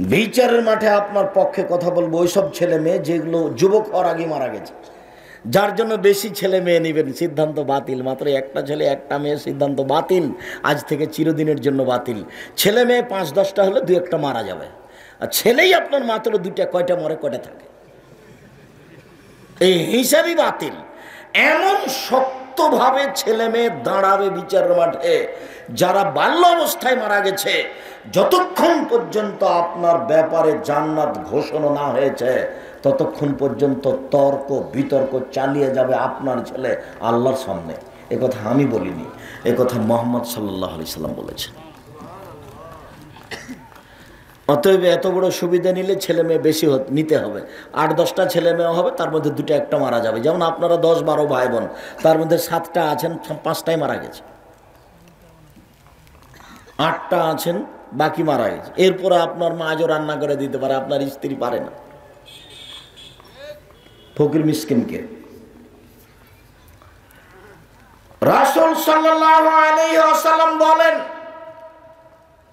বিচারের মাঠে আপনার পক্ষে কথা বলবো ওইসব ছেলে মেয়ে যেগুলো যুবক হওয়ার আগে মারা গেছে, যার জন্য বেশি ছেলে মেয়ে নেবেন সিদ্ধান্ত বাতিল। মাত্র একটা ছেলে একটা মেয়ে, সিদ্ধান্ত বাতিল, আজ থেকে চিরদিনের জন্য বাতিল। ছেলে মেয়ে 5-10টা হলে 2-1টা মারা যাবে, আর ছেলেই আপনার মাত্র 2টা, কয়টা মরে কয়টা থাকে, এই হিসাবই বাতিল। এমন শক্তভাবে ছেলে মেয়ে দাঁড়াবে বিচারের মাঠে যারা বাল্য অবস্থায় মারা গেছে, যতক্ষণ পর্যন্ত আপনার ব্যাপারে জান্নাত ঘোষণা না হয়েছে ততক্ষণ পর্যন্ত তর্ক বিতর্ক চালিয়ে যাবে আপনার ছেলে আল্লাহর সামনে। এ কথা আমি বলিনি, এ কথা মুহাম্মদ সাল্লাল্লাহু আলাইহি সাল্লাম বলেছেন। অতএব এত বড় সুবিধা নিলে ছেলে মেয়ে বেশি নিতে হবে। 8-10টা ছেলে মেয়ে হবে, তার মধ্যে 2-1টা মারা যাবে। যেমন আপনারা 10-12 ভাই বোন, তার মধ্যে 7টা আছেন, 5টাই মারা গেছে, 8টা আছেন, বাকি মারা গেছে। এরপরে আপনার মা আজও রান্না করে দিতে পারে, আপনার স্ত্রী পারে না। ফকির মিসকিনকে রাসূল সাল্লাল্লাহু আলাইহি ওয়াসাল্লাম বলেন,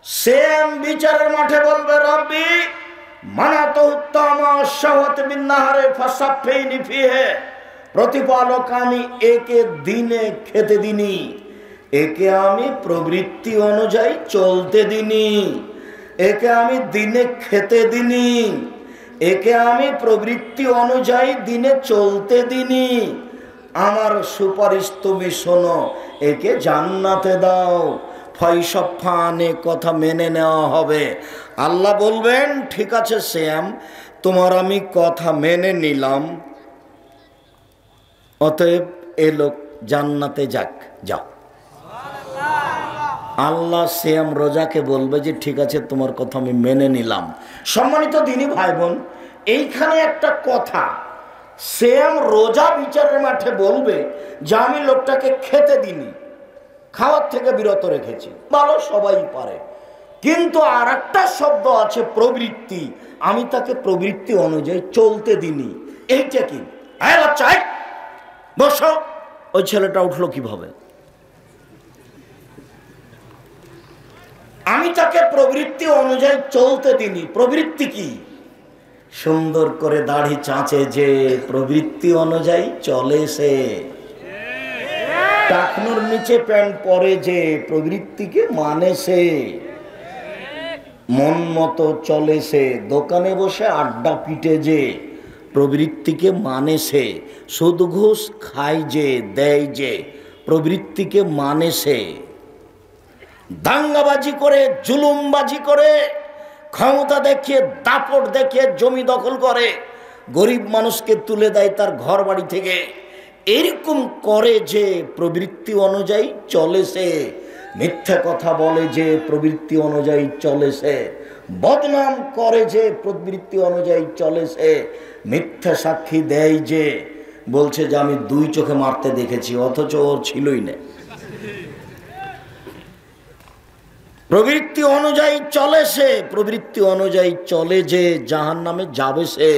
সেম বিচারের মাঠে বলবে, রব্বি মানাতুত্তামা শাওয়াত বিন নাহারে ফাসাফাইনি ফিহে, প্রতিপালক আমি একে দিনে খেতে দিনি, একে আমি প্রবৃত্তি অনুযায়ী চলতে দিনি, একে আমি দিনে খেতে দিনি, একে আমি প্রবৃত্তি অনুযায়ী দিনে চলতে দিনি, আমার সুপারিশ তুমি শোনো, একে জান্নাতে দাও। ফয়সফানে কথা মেনে নেওয়া হবে। আল্লাহ বলবেন, ঠিক আছে শ্যাম, তোমার আমি কথা মেনে নিলাম, অতএব এ লোক জান্নাতে যাক, যাও। আল্লাহ শ্যাম রোজাকে বলবে যে ঠিক আছে তোমার কথা আমি মেনে নিলাম। সম্মানিত দিনী ভাই বোন, এইখানে একটা কথা, শ্যাম রোজা বিচারের মাঠে বলবে যে আমি লোকটাকে খেতে দিনি, খাওয়ার থেকে বিরত রেখেছি, ভালো সবাই পারে, কিন্তু আর একটা শব্দ আছে প্রবৃত্তি, আমি তাকে প্রবৃত্তি অনুযায়ী চলতে দিনি। এইটা কি? হ্যাঁ বাচ্চা বসো। ওই ছেলেটা উঠলো কিভাবে? আমি তাকে প্রবৃত্তি অনুযায়ী চলতে দিনি। প্রবৃত্তি কি? সুন্দর করে দাড়ি চাঁচে যে, প্রবৃত্তি অনুযায়ী চলে সে। টাকনোর নিচে প্যান্ট পরে যে, প্রবৃত্তিকে মানে সে। মন মতো চলে সে, দোকানে বসে আড্ডা পিটে যে, প্রবৃত্তিকে মানে সে। সুদ ঘুষ খায় যে, দেয় যে, প্রবৃত্তিকে মানে সে। দাঙ্গাবাজি করে, জুলুমবাজি করে, ক্ষমতা দেখিয়ে, দাপট দেখিয়ে জমি দখল করে, গরিব মানুষকে তুলে দেয় তার ঘর বাড়ি থেকে, এরকম করে যে প্রবৃত্তি অনুযায়ী চলে সে। মিথ্যা কথা বলে যে প্রবৃত্তি অনুযায়ী চলে সে। বদনাম করে যে প্রবৃত্তি অনুযায়ী চলে সে। মিথ্যা সাক্ষী দেয় যে, বলছে যে আমি 2 চোখে মারতে দেখেছি, অথচ ওর ছিলই না। প্রবৃত্তি অনুযায়ী চলে সে, প্রবৃত্তি অনুযায়ী চলে যে জাহান্নামে যাবে সে।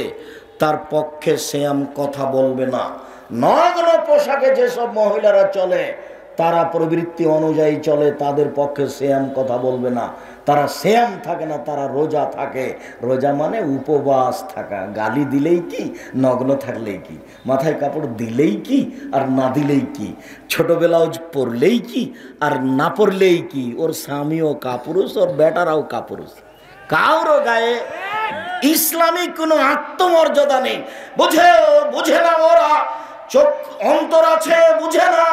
তার পক্ষে শ্যাম কথা বলবে না। নগ্ন পোশাকে যেসব মহিলারা চলে, তারা প্রবৃত্তি অনুযায়ী চলে, তাদের পক্ষে শ্যাম কথা বলবে না। তারা শ্যাম থাকে না, তারা রোজা থাকে। রোজা মানে উপবাস থাকা। গালি দিলেই কি, নগ্ন থাকলেই কি, মাথায় কাপড় দিলেই কি আর না দিলেই কি, ছোট ব্লাউজ পরলেই কি আর না পরলেই কি, ওর স্বামীও কাপুরুষ, ওর বেটারাও কাপুরুষ, কারো গায়ে ইসলামিক কোনো আত্মমর্যাদা নেই। বুঝে না ওরা, চোখ অন্তর আছে বুঝে না,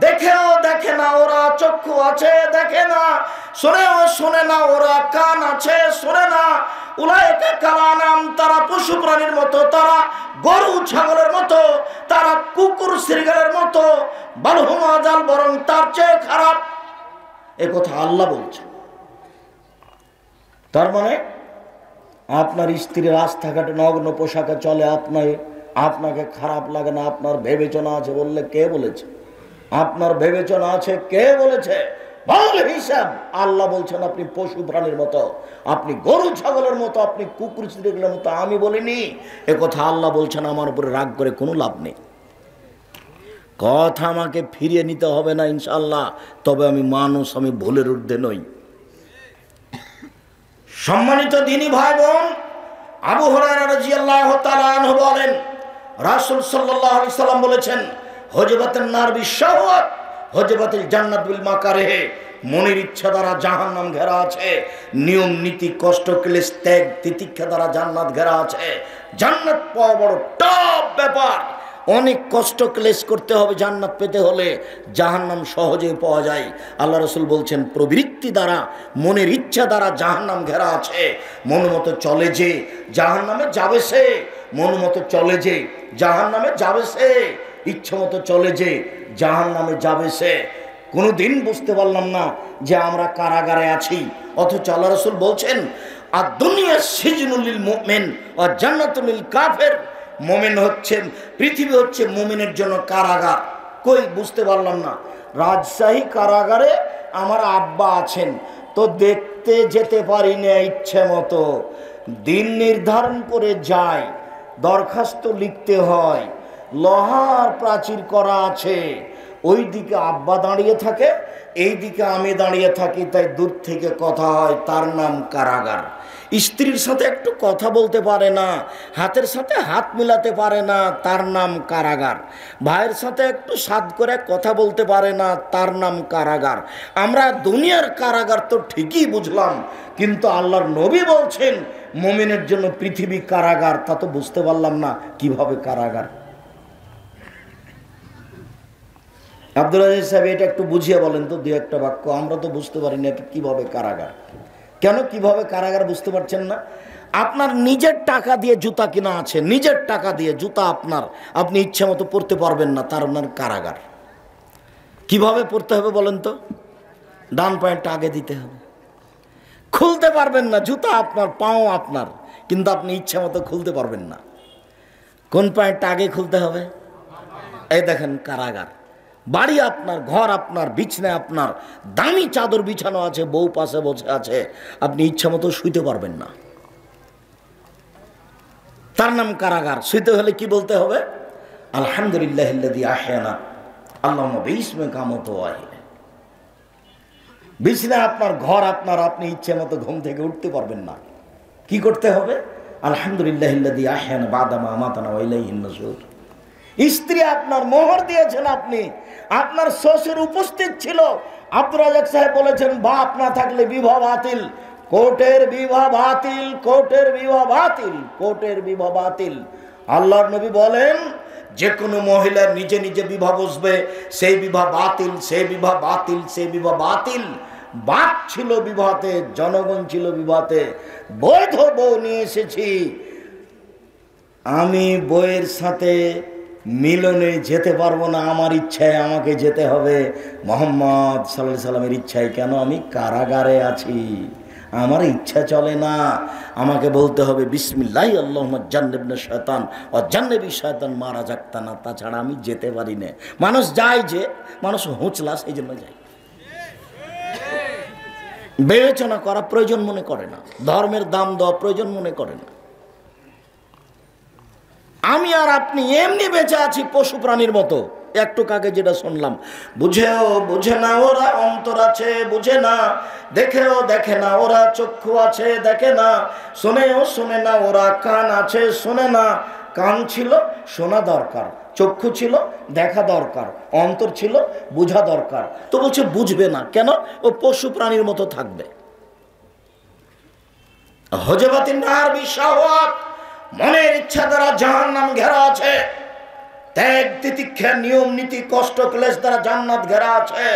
দেখেও দেখে না ওরা, চক্ষু আছে দেখে না, শোনেও শোনে না ওরা, কান আছে শোনে না। উলাইকা কালানাম, তারা পশু প্রাণীর মতো, তারা গরু ছাগলের মতো, তারা কুকুর শৃগালের মতো, বালহুম আযাল, বরং তার চেয়ে খারাপ। এ কথা আল্লাহ বলছেন। তার মানে আপনার স্ত্রী রাস্তাঘাটে নগ্ন পোশাকে চলে, আপনাকে খারাপ লাগে না, আপনার বিবেচনা আছে বললে কে বলেছে? আপনার বিবেচনা আছে কে বলেছে? বল হিসাব। আল্লাহ বলছেন আপনি পশু প্রাণীর মতো, আপনি গরু ছাগলের মতো, আপনি কুকুর শৃগালের মতো। আমি বলিনি, এ কথা আল্লাহ বলছেন। আমার উপরে রাগ করে কোনো লাভ নেই। কথা আমাকে ফিরিয়ে নিতে হবে না ইনশাআল্লাহ, তবে আমি মানুষ, আমি ভুলের ঊর্ধ্বে নই। সম্মানিত দ্বীনি ভাই বোন, আবু হুরায়রা রাদিয়াল্লাহু তাআলা আনহু বলেন, রাসূল সাল্লাল্লাহু আলাইহি সাল্লাম বলেছেন, হজবাতুন নার বিশাওয়াত হজবাতুল জান্নাত বিল মাকারিহ। মনের ইচ্ছা দ্বারা জাহান্নাম ঘেরা আছে, নিয়ম নীতি কষ্ট ক্লেশ ত্যাগ তিতিক্ষা দ্বারা জান্নাত ঘেরা আছে। জান্নাত পাওয়া বড় টাফ ব্যাপার, অনেক কষ্ট ক্লেশ করতে হবে জান্নাত পেতে হলে। জাহান্নাম সহজে পাওয়া যায়। আল্লাহ রাসূল বলছেন, প্রবৃত্তি দ্বারা মনের ইচ্ছা দ্বারা জাহান্নাম ঘেরা আছে। মন মতো চলে যে জাহান্নামে যাবে সে, মন মতো চলে যে জাহান্নামে যাবে সে, ইচ্ছা মতো চলে যে জাহান্নামে যাবে সে। কোনোদিন বুঝতে পারলাম না যে আমরা কারাগারে আছি, অথচ আল্লাহ রাসূল বলছেন, আর দুনিয়া সিজনুল লিল মুমিন ওয়া জান্নাতুল লিল কাফির। মুমিন হচ্ছেন, পৃথিবী হচ্ছে মুমিনের জন্য কারাগার। কই বুঝতে পারলাম না। রাজশাহী কারাগারে আমার আব্বা আছেন, তো দেখতে যেতে পারি না ইচ্ছে মতো। দিন নির্ধারণ করে যাই, দরখাস্ত লিখতে হয়, লোহার প্রাচীর করা আছে, ওই দিকে আব্বা দাঁড়িয়ে থাকে, এই দিকে আমি দাঁড়িয়ে থাকি, তাই দূর থেকে কথা হয়, তার নাম কারাগার। স্ত্রীর সাথে একটু কথা বলতে পারে না, হাতের সাথে হাত মিলাতে পারে না, তার নাম কারাগার। ভাইয়ের সাথে একটু সাদ করে কথা বলতে পারে না, তার নাম কারাগার। আমরা দুনিয়ার কারাগার তো ঠিকই বুঝলাম, কিন্তু আল্লাহর নবী বলছেন মুমিনের জন্য পৃথিবী কারাগার, তা তো বুঝতে পারলাম না কিভাবে কারাগার। আব্দুল আজিজ সাহেব, এটা একটু বুঝিয়ে বলেন তো, দু একটা বাক্য। আমরা তো বুঝতে পারি না কিভাবে কারাগার। কেন কিভাবে কারাগার বুঝতে পারছেন না? আপনার নিজের টাকা দিয়ে জুতা কিনা আছে, নিজের টাকা দিয়ে জুতা আপনার, আপনি ইচ্ছা মতো পরতে পারবেন না, তার আপনার কারাগার। কিভাবে পরতে হবে বলেন তো? ডান পায়েরটা আগে দিতে হবে, খুলতে পারবেন না। জুতা আপনার, পাও আপনার, কিন্তু আপনি ইচ্ছা মতো খুলতে পারবেন না। কোন পায়েরটা আগে খুলতে হবে? এই দেখেন কারাগার। বাড়ি আপনার, ঘর আপনার, বিছনা আপনার, দামি চাদর বিছানো আছে, বউ পাশে বসে আছে, আপনি ইচ্ছা মতো শুইতে পারবেন না, তার নাম কারাগার। শুইতে হলে কি বলতে হবে? আলহামদুলিল্লাহিল্লাযী আহয়ানা আল্লাহুম্মা বিইসমিকা আমুতু ওয়া আহয়া। বিছনা আপনার, ঘর আপনার, আপনি ইচ্ছা মতো ঘুম থেকে উঠতে পারবেন না। কি করতে হবে? আলহামদুলিল্লাহিল্লাযী আহয়ানা বা'দা মা আমাতানা ওয়া ইলাইহিন নুশুর। স্ত্রী আপনার, মোহর দিয়েছেন আপনি, আপনার শ্বশুর উপস্থিত ছিল। আব্দুর রাজ্জাক সাহেব বলেছেন, বাপ না থাকলে বিবাহ বাতিল, কোর্টের বিবাহ বাতিল, কোর্টের বিবাহ বাতিল, কোর্টের বিবাহ বাতিল। আল্লাহর নবী বলেন, যে কোনো মহিলা নিজে নিজে বিবাহ বসবে, সেই বিবাহ বাতিল, সেই বিবাহ বাতিল, সেই বিবাহ বাতিল। বাপ ছিল বিবাহতে, জনগণ ছিল বিবাহতে। বৈধ বউ নিয়ে এসেছি, আমি বইয়ের সাথে মিলনে যেতে পারবো না, আমার ইচ্ছায় আমাকে যেতে হবে, মুহাম্মদ সাল্লাল্লাহু আলাইহি সাল্লামের ইচ্ছায়। কেন? আমি কারাগারে আছি, আমার ইচ্ছা চলে না। আমাকে বলতে হবে বিসমিল্লাহ আল্লাহুম্মা জান্নিবনা শায়তান ওয়া জান্নিবি শায়তান মা রাযাকতানা, তাছাড়া আমি যেতে পারি না। মানুষ যায়, যে মানুষ হুঁচলা, সেই জন্য যায়। বিবেচনা করা প্রয়োজন মনে করে না, ধর্মের দাম দেওয়া প্রয়োজন মনে করে না। আমি আর আপনি এমনি বেঁচে আছি পশু প্রাণীর মতো। একটু আগে যেটা শুনলাম, বুঝেও বুঝে না ওরা, অন্তর আছে বুঝে না, দেখেও দেখে না ওরা, চক্ষু আছে দেখে না, শোনেও শোনে না ওরা, কান আছে শোনে না। কান ছিল, শোনা দরকার, চক্ষু ছিল, দেখা দরকার, অন্তর ছিল, বুঝা দরকার। তো বলছে বুঝবে না কেন? ও পশু প্রাণীর মতো থাকবে। হজবাতিন নার বিশাওয়াত, মনের ইচ্ছা দ্বারা জাহান্নাম ঘেরা আছে। ত্যাগ তিতিক্ষা নিয়ম নীতি কষ্ট ক্লেশ দ্বারা জান্নাত ঘেরা আছে।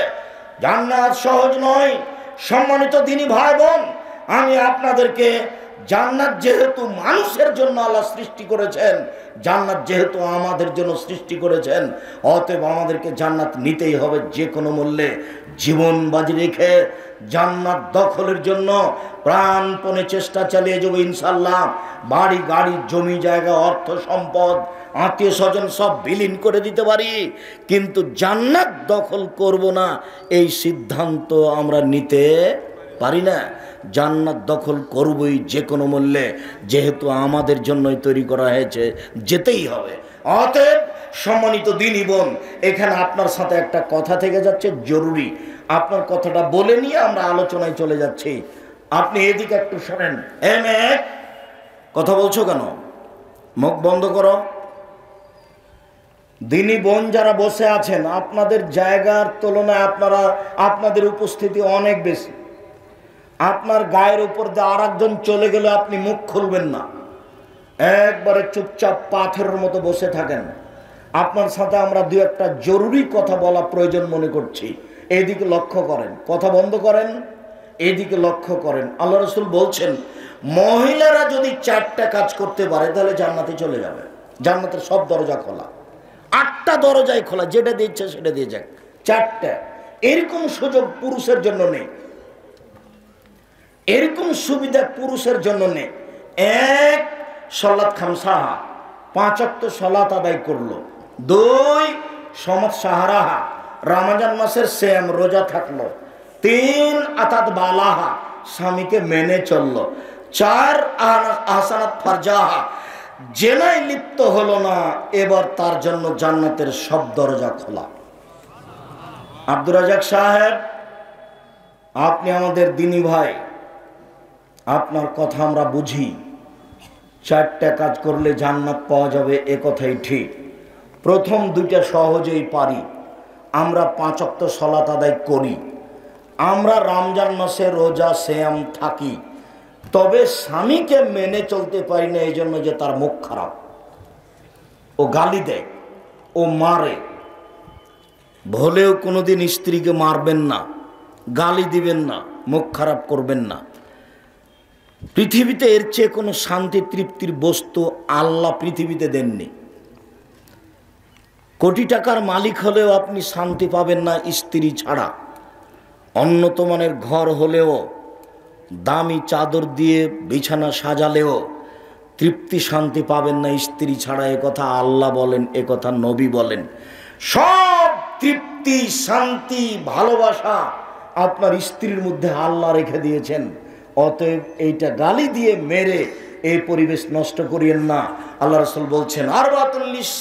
জান্নাত সহজ নয়। সম্মানিত দ্বীনি ভাই বোন, আমি আপনাদেরকে জান্নাত যেহেতু মানুষের জন্য আল্লাহ সৃষ্টি করেছেন, জান্নাত যেহেতু আমাদের জন্য সৃষ্টি করেছেন, অতএব আমাদেরকে জান্নাত নিতেই হবে যে কোনো মূল্যে। জীবন বাজি রেখে জান্নাত দখলের জন্য প্রাণপণে চেষ্টা চালিয়ে যাবো ইনশাল্লাহ। বাড়ি গাড়ি জমি জায়গা অর্থ সম্পদ আত্মীয় স্বজন সব বিলীন করে দিতে পারি, কিন্তু জান্নাত দখল করব না, এই সিদ্ধান্ত আমরা নিতে পারি না। জান্নাত দখল করবই যে কোনো মূল্যে, যেহেতু আমাদের জন্যই তৈরি করা হয়েছে, যেতেই হবে। অতএব সম্মানিত দ্বীনি বোন, এখানে আপনার সাথে একটা কথা থেকে যাচ্ছে জরুরি। আপনার কথাটা বলে নিয়ে আমরা আলোচনায় চলে যাচ্ছি। আপনি এদিকে একটু শোনেন। মেয়ে, কথা বলছো কেন? মুখ বন্ধ করো। দিনী বোন যারা বসে আছেন, আপনাদের জায়গার তুলনায় আপনাদের উপস্থিতি অনেক বেশি। আপনার গায়ের উপর দিয়ে আর একজন চলে গেলে আপনি মুখ খুলবেন না, একবারে চুপচাপ পাথরের মতো বসে থাকেন। আপনার সাথে আমরা দু একটা জরুরি কথা বলা প্রয়োজন মনে করছি। এদিকে লক্ষ্য করেন, কথা বন্ধ করেন, এদিকে লক্ষ্য করেন। আল্লাহ রাসূল বলছেন, মহিলারা যদি 4টা কাজ করতে পারে তাহলে জান্নাতে চলে যাবে। জান্নাতের সব দরজা খোলা, 8টা দরজায় খোলা, যেটা দিচ্ছে সেটা দিয়ে যাক। 4টা, এরকম সুযোগ পুরুষের জন্য নেই, এরকম সুবিধা পুরুষের জন্য নেই। 1, সলাত খামসাহা, 5 ওয়াক্ত সলাত আদায় করলো। 2, সমাজ সাহারাহা, রমজান মাসের শ্যাম রোজা থাকলো। 3, আতাত বালাহা, স্বামীকে মেনে চললো। 4, আহসানাত ফারজাহা, জেনায় লিপ্ত হলো না, এবার তার জন্য জান্নাতের সব দরজা খোলা। আব্দুর রাজাক সাহেব, আপনি আমাদের দিনী ভাই, আপনার কথা আমরা বুঝি। 4টা কাজ করলে জান্নাত পাওয়া যাবে, এ কথাই ঠিক। প্রথম 2টা সহজেই পারি, আমরা 5 ওয়াক্ত সালাত আদায় করি, আমরা রমজান মাসে রোজা সিয়াম থাকি। তবে স্বামীকে মেনে চলতে পারি না, এই জন্য যে তার মুখ খারাপ, ও গালি দেয়, ও মারে। ভুলেও কোনোদিন স্ত্রীকে মারবেন না, গালি দিবেন না, মুখ খারাপ করবেন না। পৃথিবীতে এর চেয়ে কোনো শান্তি তৃপ্তির বস্তু আল্লাহ পৃথিবীতে দেননি। কোটি টাকার মালিক হলেও আপনি শান্তি পাবেন না স্ত্রী ছাড়া। উন্নত মানের ঘর হলেও, দামি চাদর দিয়ে বিছানা সাজালেও তৃপ্তি শান্তি পাবেন না স্ত্রী ছাড়া। এ কথা আল্লাহ বলেন, এ কথা নবী বলেন। সব তৃপ্তি, শান্তি, ভালোবাসা আপনার স্ত্রীর মধ্যে আল্লাহ রেখে দিয়েছেন। অতএব এইটা গালি দিয়ে মেরে এই পরিবেশ নষ্ট করিয়েন না। আল্লাহ রাসূল বলছেন, আরবাতুল্লিস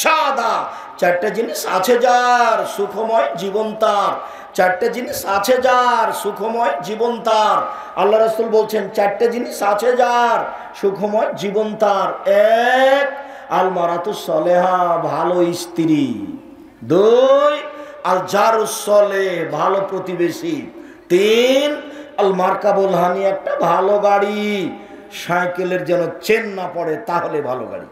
সাদা, 4টা জিনিস আছে যার সুখময় জীবন তার। 4টা জিনিস আছে যার সুখময় জীবন তার। আল্লাহ রাসূল বলছেন, 4টা জিনিস আছে যার সুখময় জীবন তার। 1, আল মারাতুস সলেহা, ভালো স্ত্রী। 2, আল জারুস সলে, ভালো প্রতিবেশী। 3, আল মার্কাবুল হানি, একটা ভালো গাড়ি, সাইকেলের যেন চেন না পড়ে, তাহলে ভালো গাড়ি।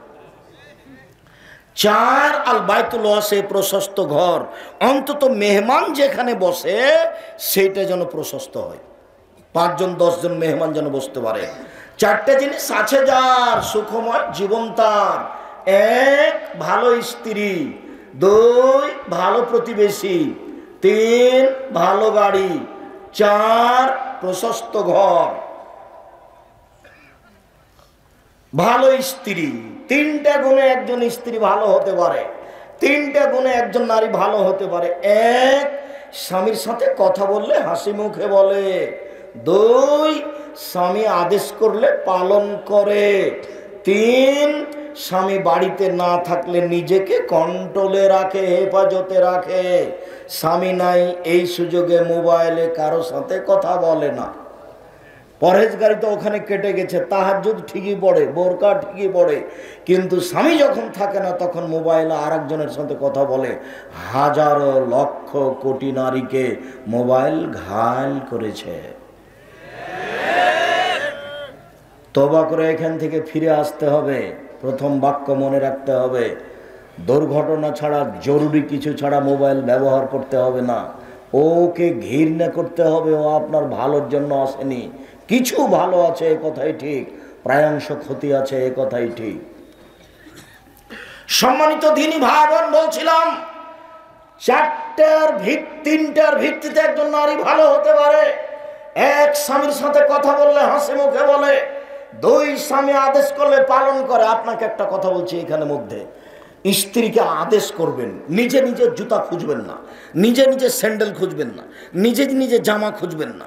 4, আল বাইতুল ওয়াসে, প্রশস্ত ঘর, অন্তত মেহমান যেখানে বসে সেইটা যেন প্রশস্ত হয়, 5 জন 10 জন মেহমান যেন বসতে পারে। 4টা জিনিস আছে যার সুখময় জীবন তার। 1, ভালো স্ত্রী। 2, ভালো প্রতিবেশী। 3, ভালো গাড়ি। 4, প্রশস্ত ঘর, ভালো স্ত্রী। 3টা গুণে একজন স্ত্রী ভালো হতে পারে, 3টা গুণে একজন নারী ভালো হতে পারে। 1, স্বামীর সাথে কথা বললে হাসি মুখে বলে। 2, স্বামী আদেশ করলে পালন করে। 3, স্বামী বাড়িতে না থাকলে নিজেকে কন্ট্রোলে রাখে, হেফাজতে রাখে। স্বামী নাই এই সুযোগে মোবাইলে কারো সাথে কথা বলে না। পরহেজগারি তো ওখানে কেটে গেছে, তাহাজ্জুদ ঠিকই পড়ে, বোরকা ঠিকই পড়ে, কিন্তু স্বামী যখন থাকে না তখন মোবাইলে আরেকজনের সাথে কথা বলে। হাজারো লক্ষ কোটি নারীকে মোবাইল ঘায়েল করেছে। তওবা করে এখান থেকে ফিরে আসতে হবে। প্রথম বাক্য মনে রাখতে হবে, দুর্ঘটনা ছাড়া, জরুরি কিছু ছাড়া মোবাইল ব্যবহার করতে হবে না। ওকে ঘৃণা করতে হবে, ও আপনার ভালোর জন্য আসেনি। কিছু ভালো আছে এ কথাই ঠিক, প্রায়াংশ ক্ষতি আছে এ কথাই ঠিক। সম্মানিত দ্বীনি ভাই বোন, বলছিলাম 3টার ভিত্তিতে একজন নারী ভালো হতে পারে। 1, স্বামীর সাথে কথা বললে হাসি মুখে বলে। 2, স্বামী আদেশ করলে পালন করে। আপনাকে একটা কথা বলছি এখানে মধ্যে, স্ত্রীকে আদেশ করবেন, নিজে নিজে জুতা খুঁজবেন না, নিজে নিজে স্যান্ডেল খুঁজবেন না, নিজে নিজে জামা খুঁজবেন না,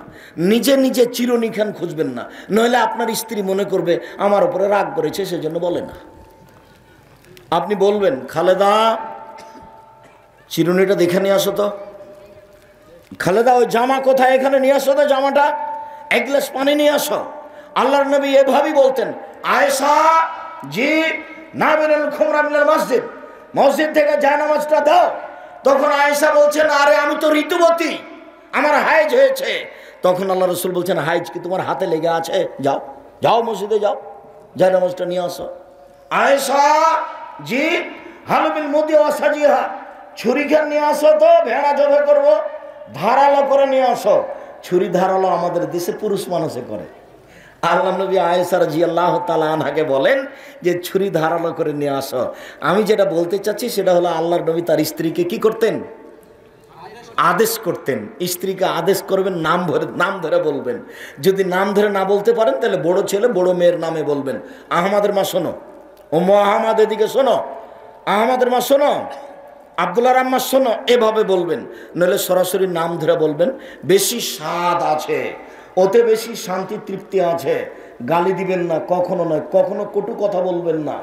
নিজে নিজে চিরনিখান খুঁজবেন না। নইলে আপনার স্ত্রী মনে করবে আমার উপরে রাগ করেছে, সেজন্য বলে না। আপনি বলবেন, খালেদা চিরুনিটা দেখে নিয়ে আসো তো, খালেদা ওই জামা কোথায়, এখানে নিয়ে আসো তো জামাটা, এক গ্লাস পানি নিয়ে আসো। আল্লাহর নবী এভাবেই বলতেন, আয়েশা জি নাবিরুল খুমরা মিনাল মসজিদ, মসজিদ থেকে জায়নামাজটা দাও। তখন আয়েশা বলছেন, আরে আমি তো ঋতুবতী, আমার হাইজ হয়েছে। তখন আল্লাহ রসুল বলছেন, হাইজ কি তোমার হাতে লেগে আছে? যাও যাও মসজিদে যাও, জায়নামাজটা নিয়ে আসো। আয়েশা জি হালুবিল মুদি ওয়াসাজিহা, ছুরিখান নিয়ে আসো তো, ভেড়া জবে করবো, ধারালো করে নিয়ে আসো। ছুরি ধারালো আমাদের দেশে পুরুষ মানুষে করে। আল্লাহ নবী আয়েশা রাদিয়াল্লাহু তাআলা আনহাকে বলেন যে ছুরি ধারালো করে নিয়ে আসো। আমি যেটা বলতে চাচ্ছি সেটা হলো, আল্লাহর নবী তার স্ত্রীকে কি করতেন? আদেশ করতেন। স্ত্রীকে আদেশ করবেন, নাম ধরে বলবেন। যদি নাম ধরে না বলতে পারেন তাহলে বড় ছেলে বড় মেয়ের নামে বলবেন। আহমদের মা শোনো, ও আহমদ এদিকে শোনো, আহমদের মা শোনো, আব্দুল্লাহর আম্মা শোনো, এভাবে বলবেন। নইলে সরাসরি নাম ধরে বলবেন। বেশি স্বাদ আছে, ওতে বেশি শান্তি তৃপ্তি আছে। গালি দিবেন না, কখনো নয়, কখনো কটু কথা বলবেন না।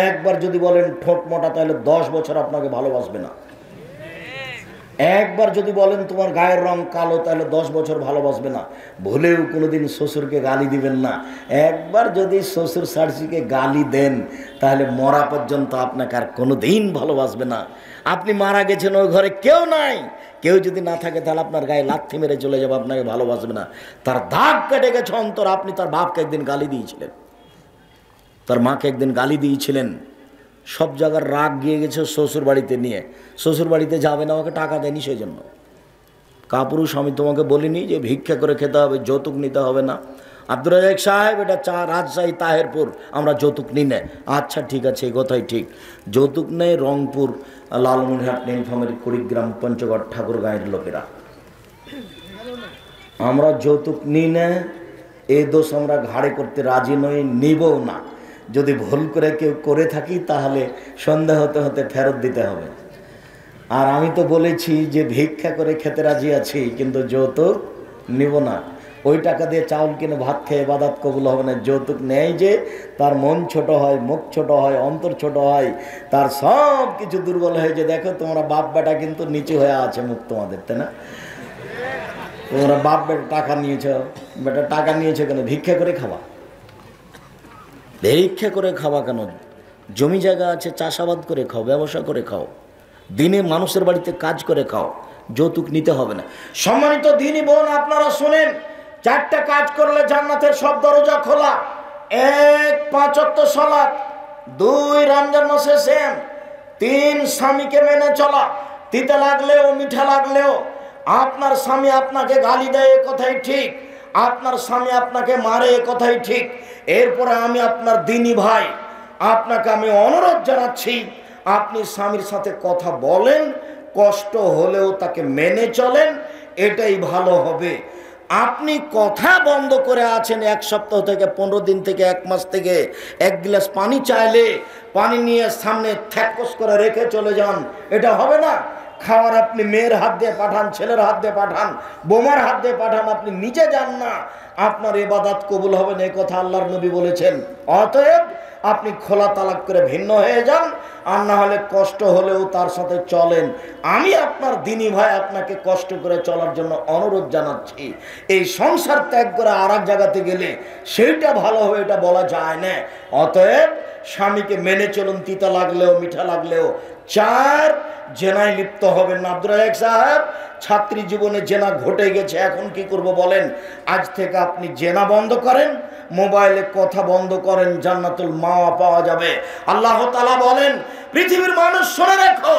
একবার যদি বলেন ঠোঁট মোটা, তাহলে 10 বছর আপনাকে ভালোবাসবে না। একবার যদি বলেন তোমার গায়ের রং কালো, তাহলে 10 বছর ভালোবাসবে না। ভুলেও কোনোদিন শ্বশুরকে গালি দিবেন না। একবার যদি শ্বশুর শাশুড়িকে গালি দেন, তাহলে মরা পর্যন্ত আপনাকে আর কোনোদিন ভালোবাসবে না। আপনি মারা গেছেন, ওই ঘরে কেউ নাই, কেউ যদি না থাকে তাহলে আপনার গায়ে লাথি মেরে চলে যাবে, আপনাকে ভালোবাসবে না। তার দাগ কেটে গেছে অন্তর। আপনি তার বাপকে একদিন গালি দিয়েছিলেন, তার মাকে একদিন গালি দিয়েছিলেন, সব জায়গার রাগ গিয়ে গেছে শ্বশুর বাড়িতে নিয়ে। শ্বশুর বাড়িতে যাবে না, আমাকে টাকা দেয়নি সেই জন্য। কাপুরুষ, আমি তোমাকে বলিনি যে ভিক্ষা করে খেতে হবে, যৌতুক নিতে হবে না? আব্দুর রাজাক সাহেব, এটা রাজশাহী তাহেরপুর, আমরা যৌতুক নিই না। আচ্ছা ঠিক আছে, এই কথাই ঠিক। যৌতুক নেই রংপুর, লালমনিরহাট, নীলফামারী, কুড়িগ্রাম, পঞ্চগড়, ঠাকুরগাঁয়ের লোকেরা। আমরা যৌতুক নিই না, এই দোষ আমরা ঘাড়ে করতে রাজি নই, নিবও না। যদি ভুল করে কেউ করে থাকি তাহলে সন্ধ্যা হতে হতে ফেরত দিতে হবে। আর আমি তো বলেছি যে ভিক্ষা করে খেতে রাজি আছি, কিন্তু যৌতুক নিব না। ওই টাকা দিয়ে চাউল কিনে ভাত খেয়ে ইবাদত কবুল হবে না। যৌতুক নেয় যে তার মন ছোট হয়, মুখ ছোট হয়, অন্তর ছোট হয়, তার সব কিছু দুর্বল হয়ে যে, দেখো তোমরা বাপ বেটা কিন্তু নিচু হয়ে আছে মুখ তোমাদের, তাই না? তোমরা বাপ বেটা টাকা নিয়েছ, বেটা টাকা নিয়েছো কেন? ভিক্ষা করে খাওয়া। ভিক্ষা করে খাওয়া কেন? জমি জায়গা আছে, চাষাবাদ করে খাও, ব্যবসা করে খাও, দিনে মানুষের বাড়িতে কাজ করে খাও, যৌতুক নিতে হবে না। সম্মানিত দিনী বোন, আপনারা শোনেন, 4টা কাজ করলে জান্নাতের সব দরজা খোলা। 1 5 ওয়াক্ত সালাত, 2 রমজান মাসে সিয়াম, 3 স্বামীকে মেনে চলা। তিতা লাগলেও মিঠা লাগলেও আপনার স্বামী আপনাকে গালি দেয়, এ কথাই ঠিক। আপনার স্বামী আপনাকে মারে, এ কথাই ঠিক। এরপরে আমি আপনার দিনী ভাই, আপনাকে আমি অনুরোধ জানাচ্ছি, আপনি স্বামীর সাথে কথা বলেন, কষ্ট হলেও তাকে মেনে চলেন, এটাই ভালো হবে। আপনি কথা বন্ধ করে আছেন 1 সপ্তাহ থেকে, 15 দিন থেকে, 1 মাস থেকে, 1 গ্লাস পানি চাইলে পানি নিয়ে সামনে থ্যাকস করে রেখে চলে যান, এটা হবে না। খাওয়ার আপনি মেয়ের হাত দিয়ে পাঠান, ছেলের হাত দিয়ে পাঠান, বোমার হাত দিয়ে পাঠান, আপনি নিজে যান না, আপনার ইবাদত কবুল হবে না, এই কথা আল্লাহর নবী বলেছেন। অতএব আপনি খোলা তালাক করে ভিন্ন হয়ে যান, আর না হলে কষ্ট হলেও তার সাথে চলেন। আমি আপনার দিনী ভাই আপনাকে কষ্ট করে চলার জন্য অনুরোধ জানাচ্ছি। এই সংসার ত্যাগ করে আর এক জায়গাতে গেলে সেইটা ভালো হবে, এটা বলা যায় না। অতএব স্বামীকে মেনে চলুন, তিতা লাগলেও মিঠা লাগলেও। 4 জেনায় লিপ্ত হবেন না। আব্দুর রাজাক সাহেব, ছাত্রী জীবনে জেনা ঘটে গেছে, এখন কি করব বলেন? আজ থেকে আপনি জেনা বন্ধ করেন, মোবাইলে কথা বন্ধ করেন, জান্নাতুল মাওয়া পাওয়া যাবে। আল্লাহ তাআলা বলেন, পৃথিবীর মানুষ শুনে রাখো,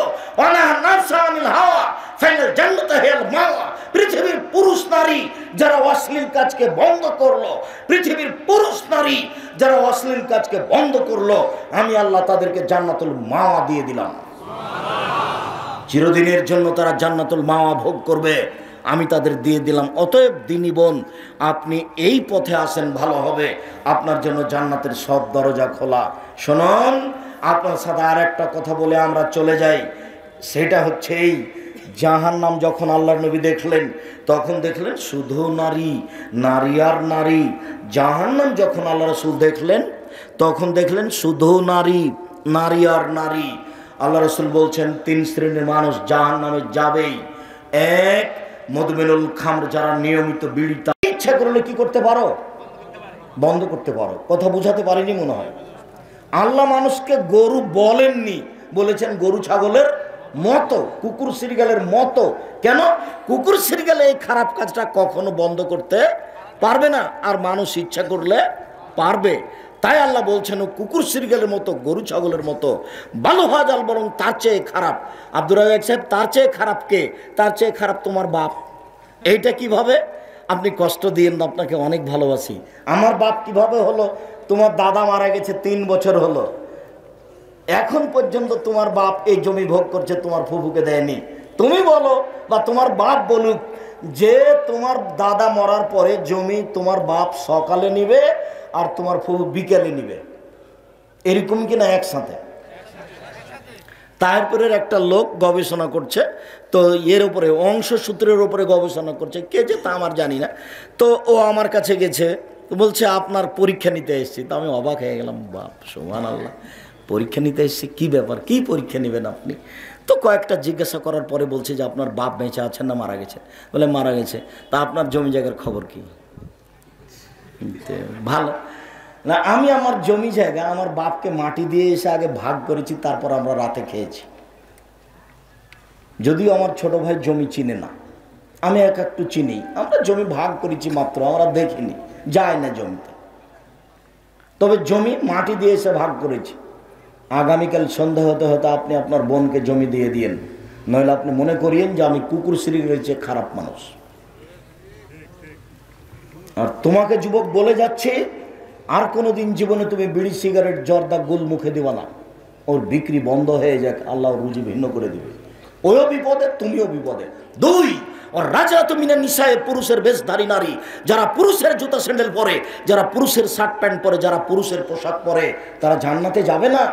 পৃথিবীর পুরুষ নারী যারা অশ্লীল কাজকে বন্ধ করলো, পৃথিবীর পুরুষ নারী যারা অশ্লীল কাজকে বন্ধ করলো, আমি আল্লাহ তাদেরকে জান্নাতুল মাওয়া দিয়ে দিলাম। চিরদিনের জন্য তারা জান্নাতুল মাওয়া ভোগ করবে, আমি তাদের দিয়ে দিলাম। অতএব দিনী বোন, আপনি এই পথে আসেন, ভালো হবে, আপনার জন্য জান্নাতের সব দরজা খোলা। শুনুন, আপনার সাথে আর একটা কথা বলে আমরা চলে যাই। সেটা হচ্ছে এই, জাহান্নাম যখন আল্লাহর নবী দেখলেন, তখন দেখলেন শুধু নারী, নারী আর নারী। জাহান্নাম যখন আল্লাহ রাসূল দেখলেন, তখন দেখলেন শুধু নারী, নারী আর নারী। আল্লাহ রাসূল বলছেন 3 শ্রেণীর মানুষ জাহান্নামে যাবেই। 1, মদমিনুল খামর, যারা নিয়মিত বিড়ি ইচ্ছা করলে কি করতে পারো? বন্ধ করতে পারো। কথা বুঝাতে পারিনি মনে হয়। আল্লাহ মানুষকে গরু বলেননি, বলেছেন গরু ছাগলের মতো, কুকুর শ্রীগালের মতো। কেন? কুকুর শ্রীগালে এই খারাপ কাজটা কখনো বন্ধ করতে পারবে না, আর মানুষ ইচ্ছা করলে পারবে। তাই আল্লাহ বলছেন ও কুকুর শ্রীগালের মতো, গরু ছাগলের মতো। ভালো হওয়া যাল বরং তার চেয়ে খারাপ। আব্দুর রাজ্জাক সাহেব, তার চেয়ে খারাপ কে? তার চেয়ে খারাপ তোমার বাপ। এইটা কিভাবে? আপনি কষ্ট দিয়েন না, আপনাকে অনেক ভালোবাসি। আমার বাপ কিভাবে হলো? তোমার দাদা মারা গেছে 3 বছর হলো, এখন পর্যন্ত তোমার বাপ এই জমি ভোগ করছে, তোমার ফুফুকে দেয়নি। তুমি বলো বা তোমার বাপ বলুক যে তোমার দাদা মরার পরে জমি তোমার বাপ সকালে নিবে আর তোমার ফুফু বিকেলে নিবে, এরকম কিনা একসাথে? তারপরের একটা লোক গবেষণা করছে, তো এর উপরে অংশসূত্রের উপরে গবেষণা করছে, কে যে তা আমার জানি না। তো ও আমার কাছে গেছে, বলছে আপনার পরীক্ষা নিতে এসেছি। তো আমি অবাক হয়ে গেলাম, বাপ সুবহানাল্লাহ, পরীক্ষা নিতে এসেছি, কী ব্যাপার, কী পরীক্ষা নেবেন আপনি? তো কয়েকটা জিজ্ঞাসা করার পরে বলছে যে আপনার বাপ বেঁচে আছেন না মারা গেছে? বলে মারা গেছে। তা আপনার জমি জায়গার খবর কি? ভালো না, আমি আমার জমি জায়গা আমার বাপকে মাটি দিয়ে এসে আগে ভাগ করেছি, তারপর আমরা রাতে খেয়েছি। যদিও আমার ছোট ভাই জমি চিনে না, আমি একটু চিনি। আমরা জমি ভাগ করেছি মাত্র, আমরা দেখিনি, যায় না জমিতে। তবে জমি মাটি দিয়ে এসে ভাগ করেছি। আগামীকাল সন্ধ্যা হতে হতে আপনি আপনার বোনকে জমি দিয়ে দিয়েন, নইলে আপনি মনে করিয়েন যে আমি কুকুর শ্রীগালের চেয়ে খারাপ মানুষ। আর তোমাকে যুবক বলে যাচ্ছে, আর কোনোদিন জীবনে তুমি বিড়ি সিগারেট জর্দা গুল মুখে দিবা না। ওর বিক্রি বন্ধ হয়ে যাক, আল্লাহ রুজি ভিন্ন করে দিবে। ওও বিপদে, তুমিও বিপদে। 2, ওর রাজা তুমিনা নিশায়, পুরুষের বেশধারী নারী, যারা পুরুষের জুতা স্যান্ডেল পরে, যারা পুরুষের শার্ট প্যান্ট পরে, যারা পুরুষের পোশাক পরে, তারা জান্নাতে যাবে না।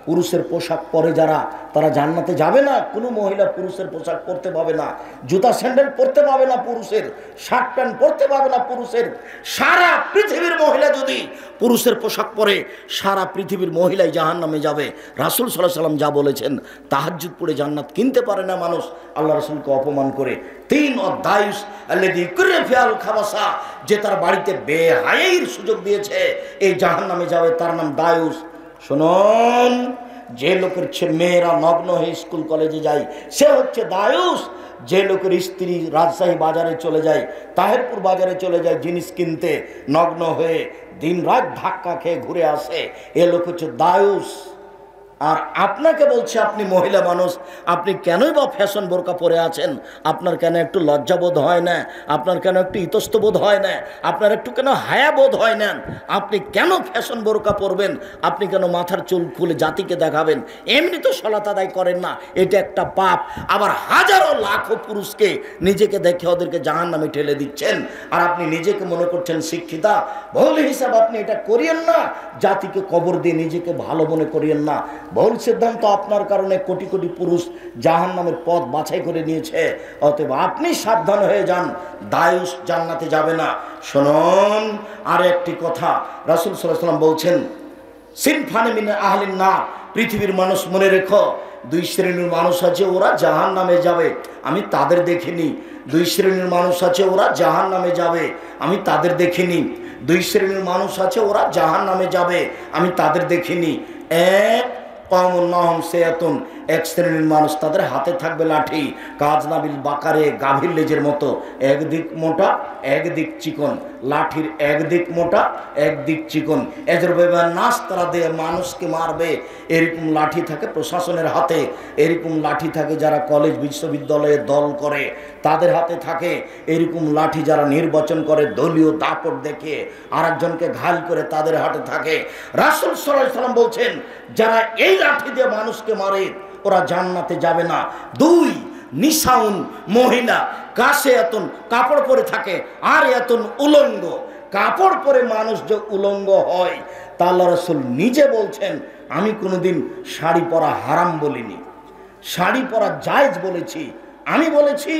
পুরুষের পোশাক পরে যারা, তারা জান্নাতে যাবে না। কোনো মহিলা পুরুষের পোশাক পরতে পাবে না, জুতা স্যান্ডেল পরতে পাবে না, পুরুষের শার্ট প্যান্ট পরতে পাবে না। পুরুষের সারা পৃথিবীর মহিলা যদি পুরুষের পোশাক পরে, সারা পৃথিবীর মহিলাই জাহান্নামে যাবে। রাসূল সাল্লাল্লাহু আলাইহি সাল্লাম যা বলেছেন, তাহাজ্জুদ পড়ে জান্নাত কিনতে পারে না মানুষ আল্লাহ রাসূলকে অপমান করে। 3 অধ্যায়স আল্লাযী কুররা ফিল খাবাসা, যে তার বাড়িতে বেহায়াইর সুযোগ দিয়েছে, এই জাহান্নামে যাবে, তার নাম দায়ুস। শুনুন, যে লোকের মেয়েরা নগ্ন হয়ে স্কুল কলেজে যায় সে হচ্ছে দায়ুস। যে লোকের স্ত্রী রাজশাহী বাজারে চলে যায়, তাহেরপুর বাজারে চলে যায় জিনিস কিনতে, নগ্ন হয়ে দিন রাত ধাক্কা খেয়ে ঘুরে আসে, এ লোক হচ্ছে দায়ুস। আর আপনাকে বলছে, আপনি মহিলা মানুষ, আপনি কেনই বা ফ্যাশন বোরকা পরে আছেন? আপনার কেন একটু লজ্জাবোধ হয় না? আপনার কেন একটু ইতস্তবোধ হয় না? আপনার একটু কেন হায়াবোধ হয় না? আপনি কেন ফ্যাশন বোরকা পরবেন? আপনি কেন মাথার চুল খুলে জাতিকে দেখাবেন? এমনি তো সলাত আদায় করেন না, এটা একটা পাপ। আবার হাজারো লাখো পুরুষকে নিজেকে দেখে ওদেরকে জাহান্নামে ঠেলে দিচ্ছেন, আর আপনি নিজেকে মনে করছেন শিক্ষিতা। ভুল হিসাব আপনি এটা করিয়েন না, জাতিকে কবর দিয়ে নিজেকে ভালো মনে করিয়েন না। ভুল সিদ্ধান্ত আপনার কারণে কোটি কোটি পুরুষ জাহান্নামের পথ বাছাই করে নিয়েছে। অতএব আপনি সাবধান হয়ে যান, দায়ুস জান্নাতে যাবে না। শুনুন আর একটি কথা, রাসূল সাল্লাল্লাহু আলাইহি ওয়াসাল্লাম বলছেন, সিনফানে মিন আহলিন নার, পৃথিবীর মানুষ মনে রেখো, 2 শ্রেণীর মানুষ আছে, ওরা জাহান্নামে যাবে, আমি তাদের দেখিনি। 2 শ্রেণীর মানুষ আছে, ওরা জাহান্নামে যাবে, আমি তাদের দেখিনি। 2 শ্রেণীর মানুষ আছে, ওরা জাহান্নামে যাবে, আমি তাদের দেখিনি। এক কওমুন নাহম সিয়াতুন, এক শ্রেণীর মানুষ, তাদের হাতে থাকবে লাঠি, কাজনাবিল বাকারে, গাভীর লেজের মতো, একদিক মোটা একদিক চিকন। লাঠির একদিক মোটা একদিক চিকন। এজর বেবার নাচ, তারা দিয়ে মানুষকে মারবে। এরকম লাঠি থাকে প্রশাসনের হাতে, এরকম লাঠি থাকে যারা কলেজ বিশ্ববিদ্যালয়ে দল করে তাদের হাতে থাকে, এরকম লাঠি যারা নির্বাচন করে দলীয় দাপট দেখে আরেকজনকে ঘাল করে তাদের হাতে থাকে। রাসূল সাল্লাল্লাহু আলাইহি ওয়াসাল্লাম বলছেন, যারা এই লাঠি দিয়ে মানুষকে মারে ওরা জান্নাতে যাবে না। 2 নিসাউন, মহিলা, কাছে এতন কাপড় পরে থাকে, আর এতন উলঙ্গ। কাপড় পরে মানুষ যে উলঙ্গ হয়, তা আল্লাহ রাসূল নিজে বলছেন, আমি কোনোদিন শাড়ি পরা হারাম বলিনি, শাড়ি পরা জায়েজ বলেছি। আমি বলেছি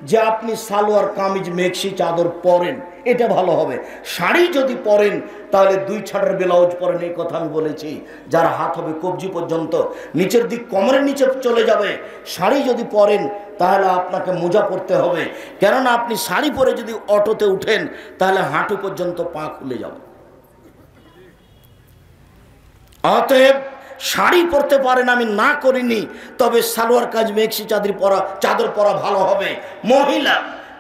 যে আপনি সালোয়ার কামিজ মেক্সি চাদর পরেন, এটা ভালো হবে। শাড়ি যদি পরেন তাহলে 2 ছাড়ের ব্লাউজ পরেন, এই কথা আমি বলেছি। যার হাত হবে কবজি পর্যন্ত, নিচের দিক কোমরের নিচে চলে যাবে। শাড়ি যদি পরেন তাহলে আপনাকে মোজা পরতে হবে, কেননা আপনি শাড়ি পরে যদি অটোতে উঠেন তাহলে হাঁটু পর্যন্ত পা খুলে যাবে। অতএব শাড়ি পরতে পারেন, আমি না করিনি, তবে সালোয়ার কাজ মেক্সি চাদর পরা ভালো হবে। মহিলা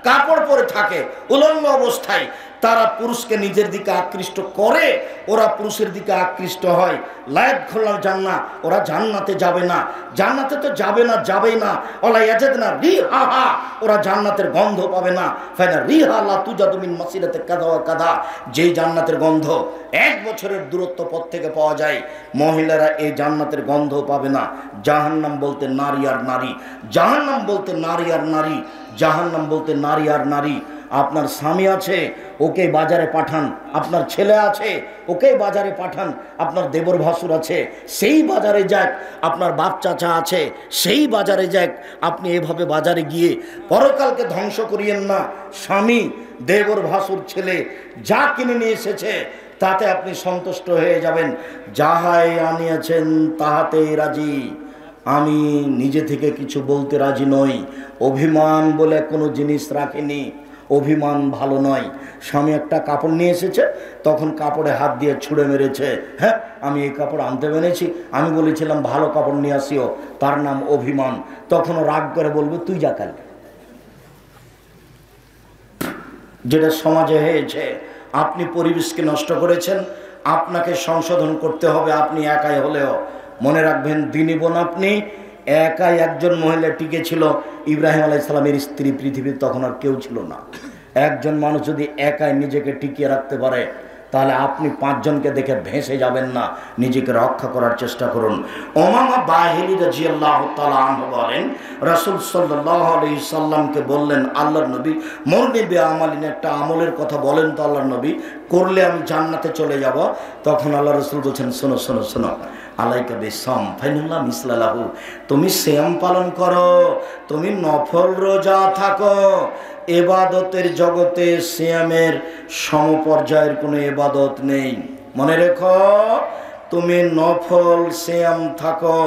কাপড় পরে থাকে উলঙ্গ অবস্থায়, তারা পুরুষকে নিজের দিকে আকৃষ্ট করে, ওরা পুরুষের দিকে আকৃষ্ট হয়। লায়াত খোলা জান্নাত, ওরা জান্নাতে যাবে না, জান্নাতে তো যাবে না, যাবেই না। ওলা ইয়াজাদনা রিহা, ওরা জান্নাতের গন্ধ পাবে না। ফাইনা রিহা লা তুজাদু মিন মাসিরাতে কাদা ওয়া কাদা, যেই জান্নাতের গন্ধ 1 বছরের দূরত্ব পথ থেকে পাওয়া যায়, মহিলারা এই জান্নাতের গন্ধ পাবে না। জাহান্নাম বলতে নারী আর নারী, জাহান্নাম বলতে নারী আর নারী, জাহান্নাম বলতে নারী আর নারী। আপনার স্বামী আছে, ওকে বাজারে পাঠান। আপনার ছেলে আছে, ওকে বাজারে পাঠান। আপনার দেবর ভাসুর আছে, সেই বাজারে যাক। আপনার বাপ চাচা আছে, সেই বাজারে যাক। আপনি এভাবে বাজারে গিয়ে পরকালকে ধ্বংস করিয়েন না। স্বামী, দেবর ভাসুর, ছেলে যা কিনে নিয়ে এসেছে তাতে আপনি সন্তুষ্ট হয়ে যাবেন। যাহাই আনিয়েছেন তাহাতেই রাজি। আমি নিজে থেকে কিছু বলতে রাজি নই। অভিমান বলে কোনো জিনিস রাখিনি, অভিমান ভালো নয়। স্বামী একটা কাপড় নিয়ে এসেছে, তখন কাপড়ে হাত দিয়ে ছুঁড়ে মেরেছে। হ্যাঁ, আমি এই কাপড় আনতে পেরেছি, আমি বলেছিলাম ভালো কাপড় নিয়ে আসিও, তার নাম অভিমান। তখন রাগ করে বলবে তুই যা কাল। যেটা সমাজে হয়েছে, আপনি পরিবেশকে নষ্ট করেছেন, আপনাকে সংশোধন করতে হবে। আপনি একাই হলেও মনে রাখবেন, দিনী বোন আপনি একাই। একজন মহিলা টিকে ছিল, ইব্রাহিম আলাইহিস সালামের স্ত্রী, পৃথিবীর তখন আর কেউ ছিল না। একজন মানুষ যদি একাই নিজেকে টিকিয়ে রাখতে পারে তাহলে আপনি 5 জনকে দেখে ভেসে যাবেন না, নিজেকে রক্ষা করার চেষ্টা করুন। উমামা বাহিলী রাদিয়াল্লাহু তাআলা আনহু বলেন, রাসূল সাল্লাল্লাহু আলাইহি সাল্লামকে বললেন, আল্লাহর নবী, মুরনি বিআমালিন, একটা আমলের কথা বলেন তো আল্লাহর নবী, করলে আমি জান্নাতে চলে যাব। তখন আল্লাহ রাসূল বলছেন, শোনো শোনো শোনো, আলাইকা বিসাম ফাইনাল্লাহ মিসলালাহু, তুমি সিয়াম পালন করো, তুমি নফল রোজা থাকো। ইবাদতের জগতে সিয়ামের সমপর্যায়ের কোনো ইবাদত নেই। মনে রেখো, তুমি নফল সিয়াম থাকো,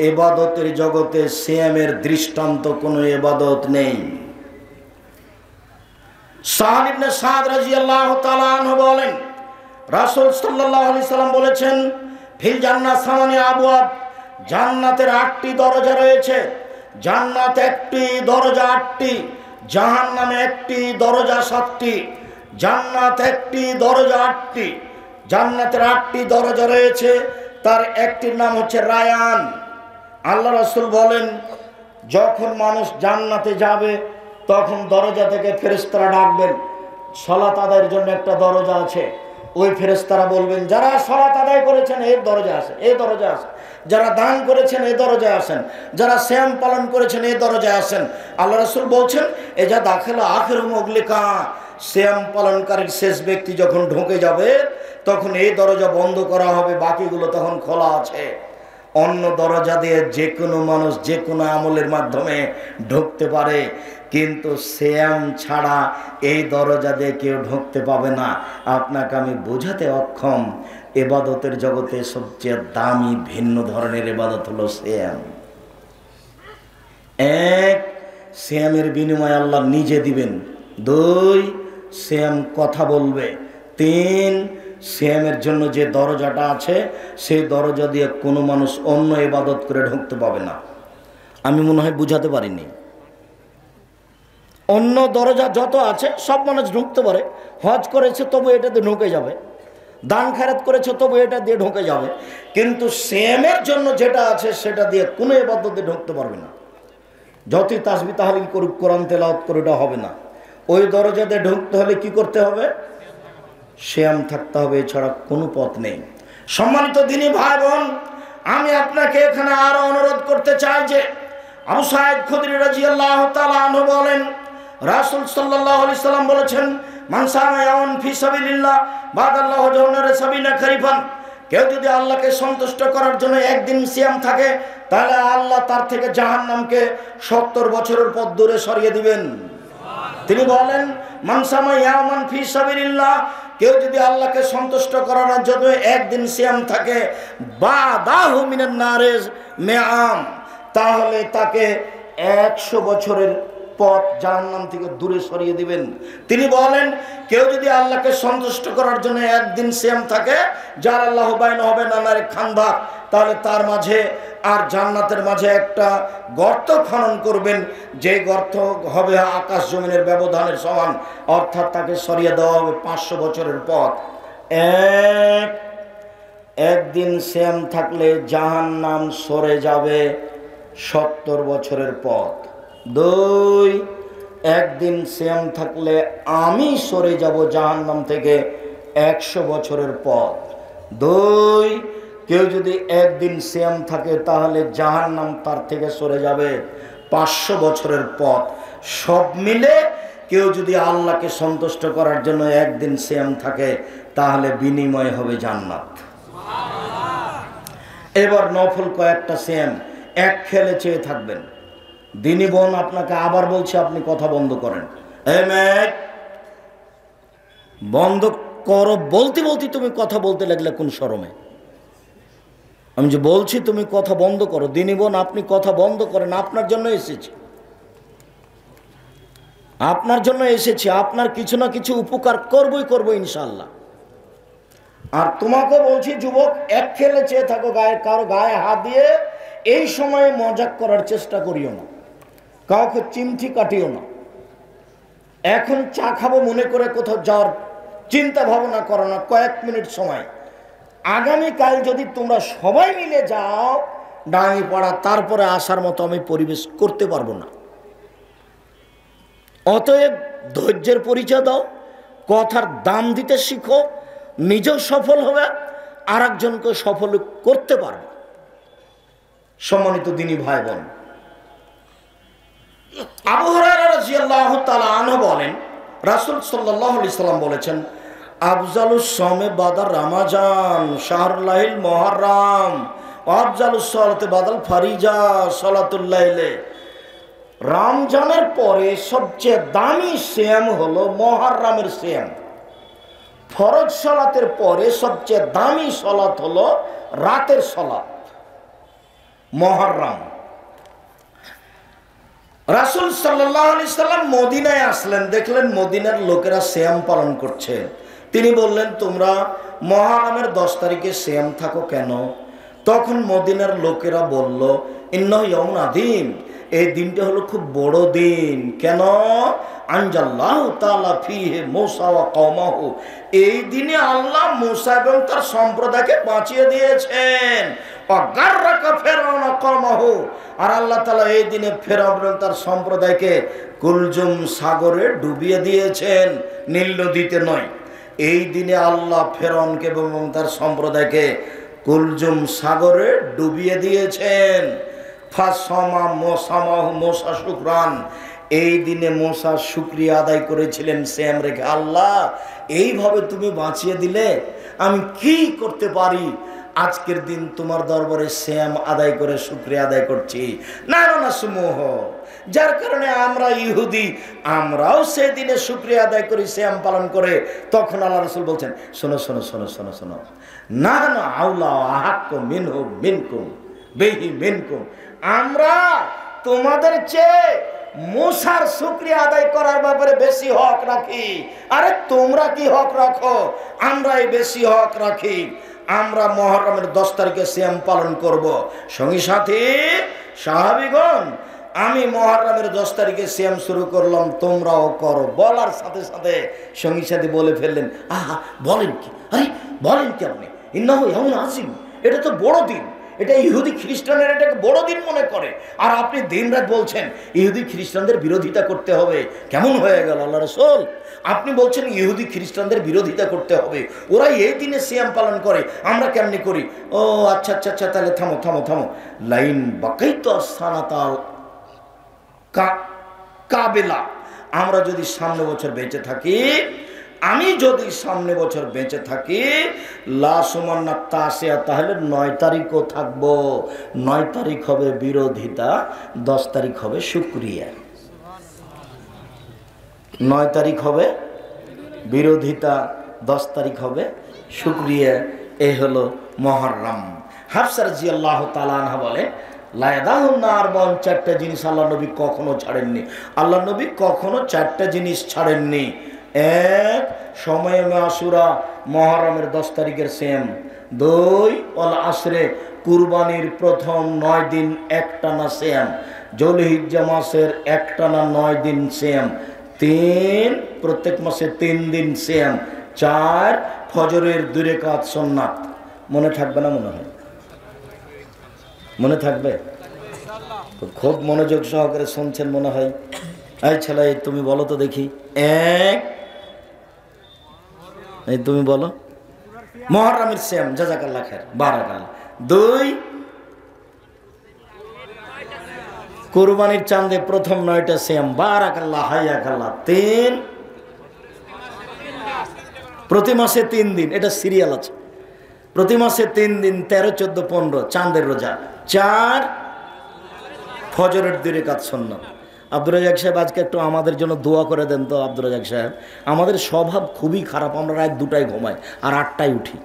ইবাদতের জগতে সিয়ামের দৃষ্টান্ত কোনো ইবাদত নেই। সাহল ইবনে সাদ রাদিয়াল্লাহু তাআলা আনহু বলেন, রাসূল সাল্লাল্লাহু আলাইহি সাল্লাম বলেছেন, ফিল জান্নাত সামানি আবওয়াব, জান্নাতের 8টি দরজা রয়েছে। জান্নাত 1টি দরজা 8টি, জাহান্নামে 1টি দরজা 7টি। জান্নাত 1টি দরজা 8টি, জান্নাতের 8টি দরজা রয়েছে, তার একটির নাম হচ্ছে রায়ান। আল্লাহ রাসূল বলেন, যখন মানুষ জান্নাতে যাবে তখন দরজা থেকে ফেরেশতারা ডাকবেন, সালাত আদায়ের জন্য একটা দরজা আছে। ওই ফেরেশতারা বলবেন, যারা সালাত আদায় করেছেন এই দরজা আছে, এই দরজা আছে। যারা দান করেছেন এই দরজায় আসেন, যারা সিয়াম পালন করেছেন এই দরজায় আসেন। আল্লাহ রাসূল বলছেন, এ যা দাখিলা আখির মুগলিকা, সিয়াম পালনকারীর শেষ ব্যক্তি যখন ঢুকে যাবে তখন এই দরজা বন্ধ করা হবে, বাকিগুলো তখন খোলা আছে। অন্য দরজা দিয়ে যে কোনো মানুষ যে কোনো আমলের মাধ্যমে ঢুকতে পারে, কিন্তু সিয়াম ছাড়া এই দরজা দিয়ে কেউ ঢুকতে পাবে না। আপনাকে আমি বোঝাতে অক্ষম, ইবাদতের জগতে সবচেয়ে দামি ভিন্ন ধরনের ইবাদত হলো সিয়াম। 1, সিয়ামের বিনিময়ে আল্লাহ নিজে দিবেন। 2, সিয়াম কথা বলবে। 3, সিয়ামের জন্য যে দরজাটা আছে সেই দরজা দিয়ে কোনো মানুষ অন্য ইবাদত করে ঢুকতে পাবে না। আমি মনে হয় বুঝাতে পারিনি। অন্য দরজা যত আছে সব মানুষ ঢুকতে পারে। হজ করেছে তবু এটাতে ঢুকে যাবে, দান খেরাত করেছে তবু এটা দিয়ে ঢুকে যাবে, কিন্তু সিয়ামের জন্য যেটা আছে সেটা দিয়ে কোনো ইবাদতে ঢুকতে পারবে না। যতই তাসবিহ তাহলিল করুক, কোরআন তেলাওয়াত করে, এটা হবে না। ওই দরজাতে ঢুকতে হলে কি করতে হবে? সিয়াম থাকতে হবে, এছাড়া কোনো পথ নেই। সম্মানিত দ্বীনি ভাই বোন, আমি আপনাকে এখানে আরো অনুরোধ করতে চাই যে আবু সাঈদ খুদরি রাদিয়াল্লাহু তাআলা আনহু বলেন, রাসূল সাল্লাল্লাহু আলাইহি সাল্লাম বলেছেন, মান সামা ইয়াউন ফি সাবিলিল্লাহ বাদাল্লাহু জাওনার সাবিনা খরিফান, কেউ যদি আল্লাহকে সন্তুষ্ট করার জন্য একদিন সিয়াম থাকে, তাহলে আল্লাহ তার থেকে জাহান্নামকে 70 বছরের পথ দূরে সরিয়ে দিবেন। তিনি বলেন, মান সামা ইয়ামান ফি সাবিলিল্লাহ, কেউ যদি আল্লাহকে সন্তুষ্ট করার জন্য একদিন সিয়াম থাকে, বাদাহু মিনান নারিজ মিআম, তাহলে তাকে 100 বছরের পথ জাহান্নাম থেকে দূরে সরিয়ে দিবেন। তিনি বলেন, কেউ যদি আল্লাহকে সন্তুষ্ট করার জন্য একদিন সিয়াম থাকে, যার আল্লাহ বাইন হবে নানারে খান্দা, তাহলে তার মাঝে আর জান্নাতের মাঝে একটা গর্ত খনন করবেন, যে গর্ত হবে আকাশ জমিনের ব্যবধানের সমান, অর্থাৎ তাকে সরিয়ে দেওয়া হবে 500 বছরের পথ। একদিন সিয়াম থাকলে জাহান্নাম সরে যাবে 70 বছরের পথ। 2, একদিন সিয়াম থাকলে আমি সরে যাব জাহান্নাম থেকে 100 বছরের পথ। 2, কেউ যদি একদিন সিয়াম থাকে, তাহলে জাহান্নাম তার থেকে সরে যাবে 500 বছরের পথ। সব মিলে কেউ যদি আল্লাহকে সন্তুষ্ট করার জন্য একদিন সিয়াম থাকে, তাহলে বিনিময় হবে জান্নাত। এবার নফল কয়েকটা সিয়াম, এক খেলে চেয়ে থাকবেন। দিনী বোন, আপনাকে আবার বলছি, আপনি কথা বন্ধ করেন। বন্ধ করো বলতে বলতে তুমি কথা বলতে লাগলে কোন শরমে? আমি যে বলছি তুমি কথা বন্ধ করো। দিনী বোন, আপনি কথা বন্ধ করেন। আপনার জন্য এসেছি, আপনার জন্য এসেছি, আপনার কিছু না কিছু উপকার করবই ইনশাআল্লাহ। আর তোমাকে বলছি যুবক, এক খেলে চেয়ে থাকো, কারো গায়ে হাত দিয়ে এই সময়ে মজাক করার চেষ্টা করিও না, কাউকে চিমটি কাটিও না। এখন চা খাবো মনে করে কোথাও যাওয়ার চিন্তা ভাবনা করো না, কয়েক মিনিট সময়। আগামীকাল যদি তোমরা সবাই মিলে যাও ডাঙ্গিপাড়া, তারপরে আসার মতো আমি পরিবেশ করতে পারবো না। অতএব ধৈর্যের পরিচয় দাও, কথার দাম দিতে শিখো, নিজেও সফল হবে, আর একজনকে সফল করতে পারবে। সম্মানিত দিনী ভাই বোন, আবু হুরায়রা রাদিয়াল্লাহু তাআলা আনহু বলেন, রাসূল সাল্লাল্লাহু আলাইহি সাল্লাম বলেছেন, আফজালুস সাওমে বাদা রমাজান শাহরুল্লাহিল মুহররম, আফজালুস সালাতে বাদাল ফারিজা সালাতুল লাইলে। রমজানের পরে সবচেয়ে দামি সিয়াম হলো মুহররমের সিয়াম। ফরজ সালাতের পরে সবচেয়ে দামি সালাত হলো রাতের সালাত মুহররম। রাসূল সাল্লাল্লাহু আলাইহি সাল্লাম মদিনায় আসলেন, দেখলেন মদিনার লোকেরা সিয়াম পালন করছে। তিনি বললেন, তোমরা মুহররমের 10 তারিখে সিয়াম থাকো কেন? তখন মদিনার লোকেরা বলল, ইন্নাহু ইয়াউমুন আযীম, এই দিনটা হলো খুব বড় দিন। কেন? আনজাল্লাহু তাআলা ফীহি মূসা ওয়া কওমাহু, এই দিনে আল্লাহ মূসা এবং তার সম্প্রদায়কে বাঁচিয়ে দিয়েছেন। ওয়াগাররাকা ফিরআউন ওয়া কওমাহু, আর আল্লাহ তাআলা এই দিনে ফিরআউন এবং তার সম্প্রদায়কে কুলজুম সাগরে ডুবিয়ে দিয়েছেন, নীল নদীতে নয়। এই দিনে আল্লাহ ফিরআউনকে এবং তার সম্প্রদায়কে কুলজুম সাগরে ডুবিয়ে দিয়েছেন। ফাসমা মোসামাহু মোসা শুকরান, এই দিনে মোসা শুকরিয়া আদায় করেছিলেন সিয়াম রেখে। আল্লাহ, এইভাবে তুমি বাঁচিয়ে দিলে, আমি কি করতে পারি? আজকের দিন তোমার দরবারে সিয়াম আদায় করে শুকরিয়া আদায় করছি। না সমূহ, যার কারণে আমরা ইহুদি, আমরাও সেই দিনে শুকরিয়া আদায় করি সিয়াম পালন করে। তখন আল্লাহ রাসূল বলছেন, শোনো শোনো শোনো শোনো শোনো, না না আউলা আহাক্কু মিনহু মিনকুম বিহি মিনকুম, আমরা তোমাদের চেয়ে মুসার শুকরিয়া আদায় করার ব্যাপারে বেশি হক রাখি। আরে তোমরা কি হক রাখো? আমরাই বেশি হক রাখি। আমরা মুহররমের 10 তারিখে সিয়াম পালন করব। সঙ্গী সাথী সাহাবীগণ, আমি মুহররমের 10 তারিখে সিয়াম শুরু করলাম, তোমরাও করো। বলার সাথে সাথে সঙ্গী সাথী বলে ফেললেন, আহা, বলেন কি? আরে বলেন কি আপনি? ইন্নাহু ইয়াউমুন আযীম, এটা তো বড় দিন। এটা ইহুদি খ্রিস্টানের এটাকে বড় দিন মনে করে, আর আপনি দিনরাত বলছেন ইহুদি খ্রিস্টানদের বিরোধিতা করতে হবে। কেমন হয়ে গেল আল্লাহ রাসূল? আপনি বলছেন ইহুদি খ্রিস্টানদের বিরোধিতা করতে হবে, ওরা এই দিনে সিয়াম পালন করে, আমরা কেমনি করি? ও আচ্ছা আচ্ছা আচ্ছা, তাহলে থামো থামো থামো। লাইন বাকাইতু সানাতাল কাবেলা, আমরা যদি সামনে বছর বেঁচে থাকি, আমি যদি সামনে বছর বেঁচে থাকি লাসুমান্না তাসিয়া, তাহলে 9 তারিখও থাকবো। 9 তারিখ হবে বিরোধিতা, 10 তারিখ হবে শুকরিয়া। 9 তারিখ হবে বিরোধিতা, 10 তারিখ হবে শুকরিয়া। এ হলো মুহররম। হাফসা রাদিয়াল্লাহু তাআলা আনহা বলে লায়াদাহুন্নার 4টা জিনিস আল্লাহ নবী কখনো ছাড়েননি। আল্লাহ নবী কখনো 4টা জিনিস ছাড়েননি। এক, সময়ে আশুরা, মুহররমের 10 তারিখের সিয়াম। 2, ওয়াল আসরে, কুরবানির প্রথম 9 দিন একটানা সিয়াম। যুলহিজ্জা মাসের একটানা 9 দিন সিয়াম। 3, প্রত্যেক মাসে 3 দিন সিয়াম। 4, ফজরের 2 রাকাত সুন্নাত। মনে থাকবে না? মনে হয় মনে থাকবে। খুব মনোযোগ সহকারে শুনছেন মনে হয়। এই ছেলে, তুমি বলো তো দেখি। এক, এই তুমি বলো। মুহররমের সিয়াম, জাযাকাল্লাহ খায়ের, বারাকাল্লাহ। 2, কুরবানির চাঁদে প্রথম 9টা সিয়াম, বারাকাল্লাহ, হায়াকাল্লাহ। 3, প্রতি মাসে 3 দিন, এটা সিরিয়াল আছে। প্রতি মাসে 3 দিন, 13, 14, 15 চাঁদের রোজা। 4, ফজরের 2 রাকাত সুন্নাত। আব্দুর রাজ্জাক সাহেব, আজকে একটু আমাদের জন্য দোয়া করে দেন তো। আব্দুর রাজ্জাক সাহেব, আমাদের স্বভাব খুবই খারাপ, আমরা রাত 2টায় ঘুমাই আর 8টায় উঠি।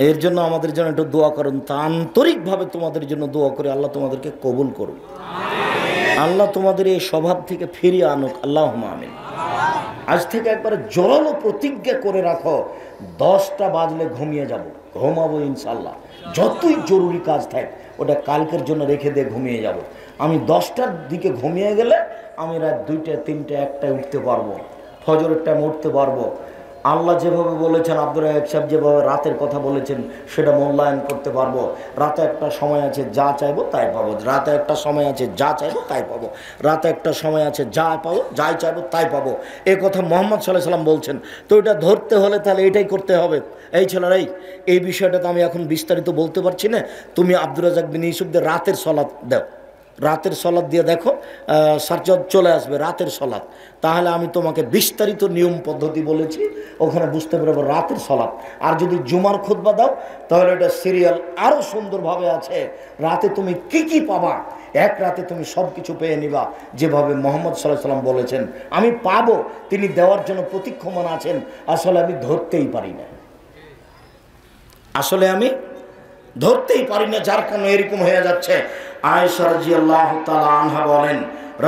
এর জন্য আমাদের জন্য একটু দোয়া করুন। তা আন্তরিকভাবে তোমাদের জন্য দোয়া করে আল্লাহ তোমাদেরকে কবুল করুন। আল্লাহ তোমাদের এই স্বভাব থেকে ফিরিয়ে আনুক, আল্লাহুম্মা আমিন। আজ থেকে একবারে জোরালো প্রতিজ্ঞা করে রাখো, 10টা বাজলে ঘুমিয়ে যাব, ঘুমাবো ইনশাল্লাহ। যতই জরুরি কাজ থাকে ওটা কালকের জন্য রেখে দিয়ে ঘুমিয়ে যাব। আমি 10টার দিকে ঘুমিয়ে গেলে আমি রাত 2টা, 3টা, 1টায় উঠতে পারবো, ফজরের টাইম উঠতে পারবো। আল্লাহ যেভাবে বলেছেন, আব্দুর রাজ্জাক সাহেব যেভাবে রাতের কথা বলেছেন, সেটা মূল্যায়ন করতে পারবো। রাতে একটা সময় আছে যা চাইবো তাই পাবো, রাতে একটা সময় আছে যা চাইবো তাই পাবো, রাতে একটা সময় আছে যা পাবো, যাই চাইবো তাই পাবো। এ কথা মুহাম্মদ সাল্লাল্লাহু আলাইহি ওয়াসাল্লাম বলছেন। তো এটা ধরতে হলে তাহলে এটাই করতে হবে। এই ছেলেরাই, এই বিষয়টা তো আমি এখন বিস্তারিত বলতে পারছি না। তুমি আব্দুর রাজ্জাক বিন ইউসুফদের রাতের সলাত দাও, রাতের সলাৎ দিয়ে দেখো, সার্চ চলে আসবে রাতের সলাৎ। তাহলে আমি তোমাকে বিস্তারিত নিয়ম পদ্ধতি বলেছি, ওখানে বুঝতে পারবো রাতের সলাৎ। আর যদি জুমার খুতবা দাও তাহলে এটা সিরিয়াল আরও সুন্দরভাবে আছে। রাতে তুমি কি কি পাবা, এক রাতে তুমি সব কিছু পেয়ে নিবা, যেভাবে মুহাম্মদ সাল্লাল্লাহু আলাইহি ওয়াসাল্লাম বলেছেন। আমি পাবো, তিনি দেওয়ার জন্য প্রতীক্ষমান আছেন। আসলে আমি ধরতেই পারি না, আসলে আমি ধরতেই পারি না, যার কারণে এরকম হয়ে যাচ্ছে। আয়েশা রাদিয়াল্লাহু তাআলা আনহা বলেন,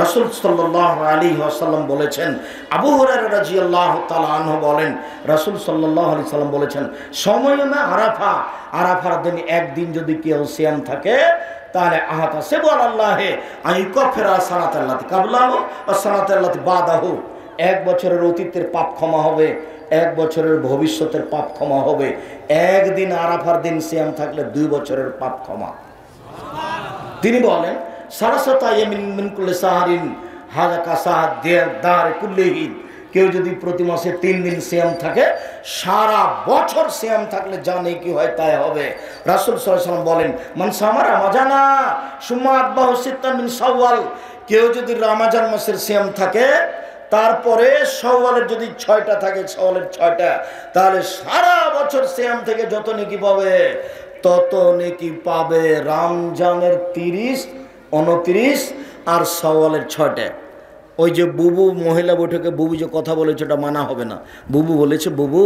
রাসূল সাল্লাল্লাহু আলাইহি ওয়াসাল্লাম বলেছেন, আবু হুরায়রা রাদিয়াল্লাহু তাআলা আনহু বলেন, রাসূল সাল্লাল্লাহু আলাইহি ওয়াসাল্লাম বলেছেন, সময়মে আরাফা, আরাফার দিন একদিন যদি কেউ সিয়াম থাকে তাহলে আহাতা সেবুল্লাহে আইকাফিরা সানাতাল্লাতি কাবলাহু ওয়া সানাতাল্লাতি বাদাহু, 1 বছরের অতীতের পাপ ক্ষমা হবে, 1 বছরের ভবিষ্যতের পাপ ক্ষমা হবে। একদিন আরাফার দিন সিয়াম থাকলে 2 বছরের পাপ ক্ষমা। তিনি বলেন, সারাসাতা ইয়ামিন মিন কুল্লি সাহরিন হাযা কাসাদ দার কুল্লিহি, কেউ যদি প্রতি মাসে 3 দিন সিয়াম থাকে, সারা বছর সিয়াম থাকলে জানে কি হয় তাই হবে। রাসূল সাল্লাল্লাহু আলাইহি ওয়াসাল্লাম বলেন, মান সামা রমাজানা সুম্মা আতবাহু সিত্তান মিন শাওয়াল, কেউ যদি রমজান মাসের সিয়াম থাকে তারপরে শাওয়ালের যদি 6টা থাকে, শাওয়ালের 6টা, তাহলে সারা বছর সিয়াম থেকে যত নেকি পাবে তত নেকি পাবে। রমজানের 30, 29 আর শাওয়ালের 6টা। ওই যে বুবু মহিলা বৈঠকে বুবু যে কথা বলেছে ওটা মানা হবে না। বুবু বলেছে, বুবু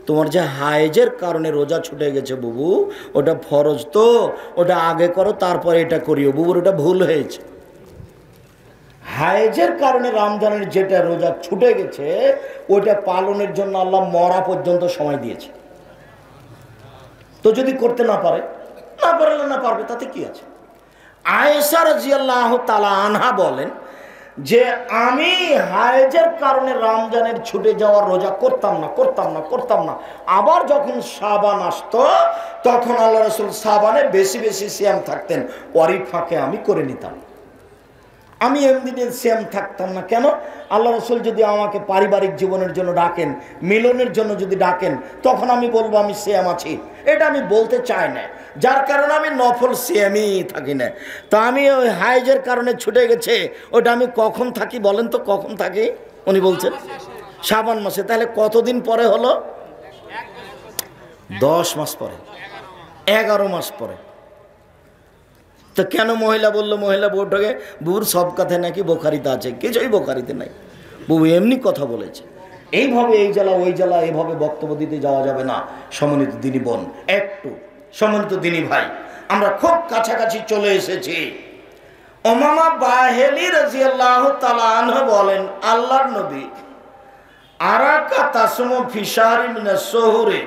তোমার যে হায়েজের কারণে রোজা ছুটে গেছে বুবু, ওটা ফরজ, তো ওটা আগে করো তারপরে এটা করিও। বুবুর ওটা ভুল হয়েছে। হায়েজের কারণে রমজানের যেটা রোজা ছুটে গেছে ওটা পালনের জন্য আল্লাহ মরা পর্যন্ত সময় দিয়েছে। তো যদি করতে না পারে, না পারলে না পারবে, তাতে কি আছে। আয়েশা রাদিয়াল্লাহু তাআলা আনহা বলেন যে আমি হায়েজের কারণে রমজানের ছুটে যাওয়ার রোজা করতাম না। আবার যখন শাবান আসতো তখন আল্লাহ রাসূল শাবানে বেশি বেশি সিয়াম থাকতেন, ওরই ফাঁকে আমি করে নিতাম। আমি এমনিতে সিয়াম থাকতাম না। কেন? আল্লাহ রাসূল যদি আমাকে পারিবারিক জীবনের জন্য ডাকেন, মিলনের জন্য যদি ডাকেন, তখন আমি বলবো আমি সিয়াম আছি। এটা আমি বলতে চাই না, যার কারণে আমি নফল সিয়ামই থাকি না। তা আমি ওই হায়েজের কারণে ছুটে গেছে, ওটা আমি কখন থাকি বলেন তো, কখন থাকি? উনি বলছেন শাবান মাসে। তাহলে কতদিন পরে হলো? 10 মাস পরে, 11 মাস পরে। তো কেন মহিলা বললো? মহিলা বউটাকে, বুবুর সব কথায় নাকি বোখারিতে আছে, কিছুই বোখারিতে নাই, বুবু এমনি কথা বলেছে। এইভাবে এই জ্বালা ওই জ্বালা এইভাবে বক্তব্য দিতে যাওয়া যাবে না। সম্মানিত দিনী বোন, একটু সম্মানিত দিনী ভাই, আমরা খুব কাছাকাছি চলে এসেছি। উমামা বাহেলি রাদিয়াল্লাহু তাআলা আনহু বলেন, আল্লাহর নবী আরাকা তাসমু ফি শাহরি মিনাস সুহুরি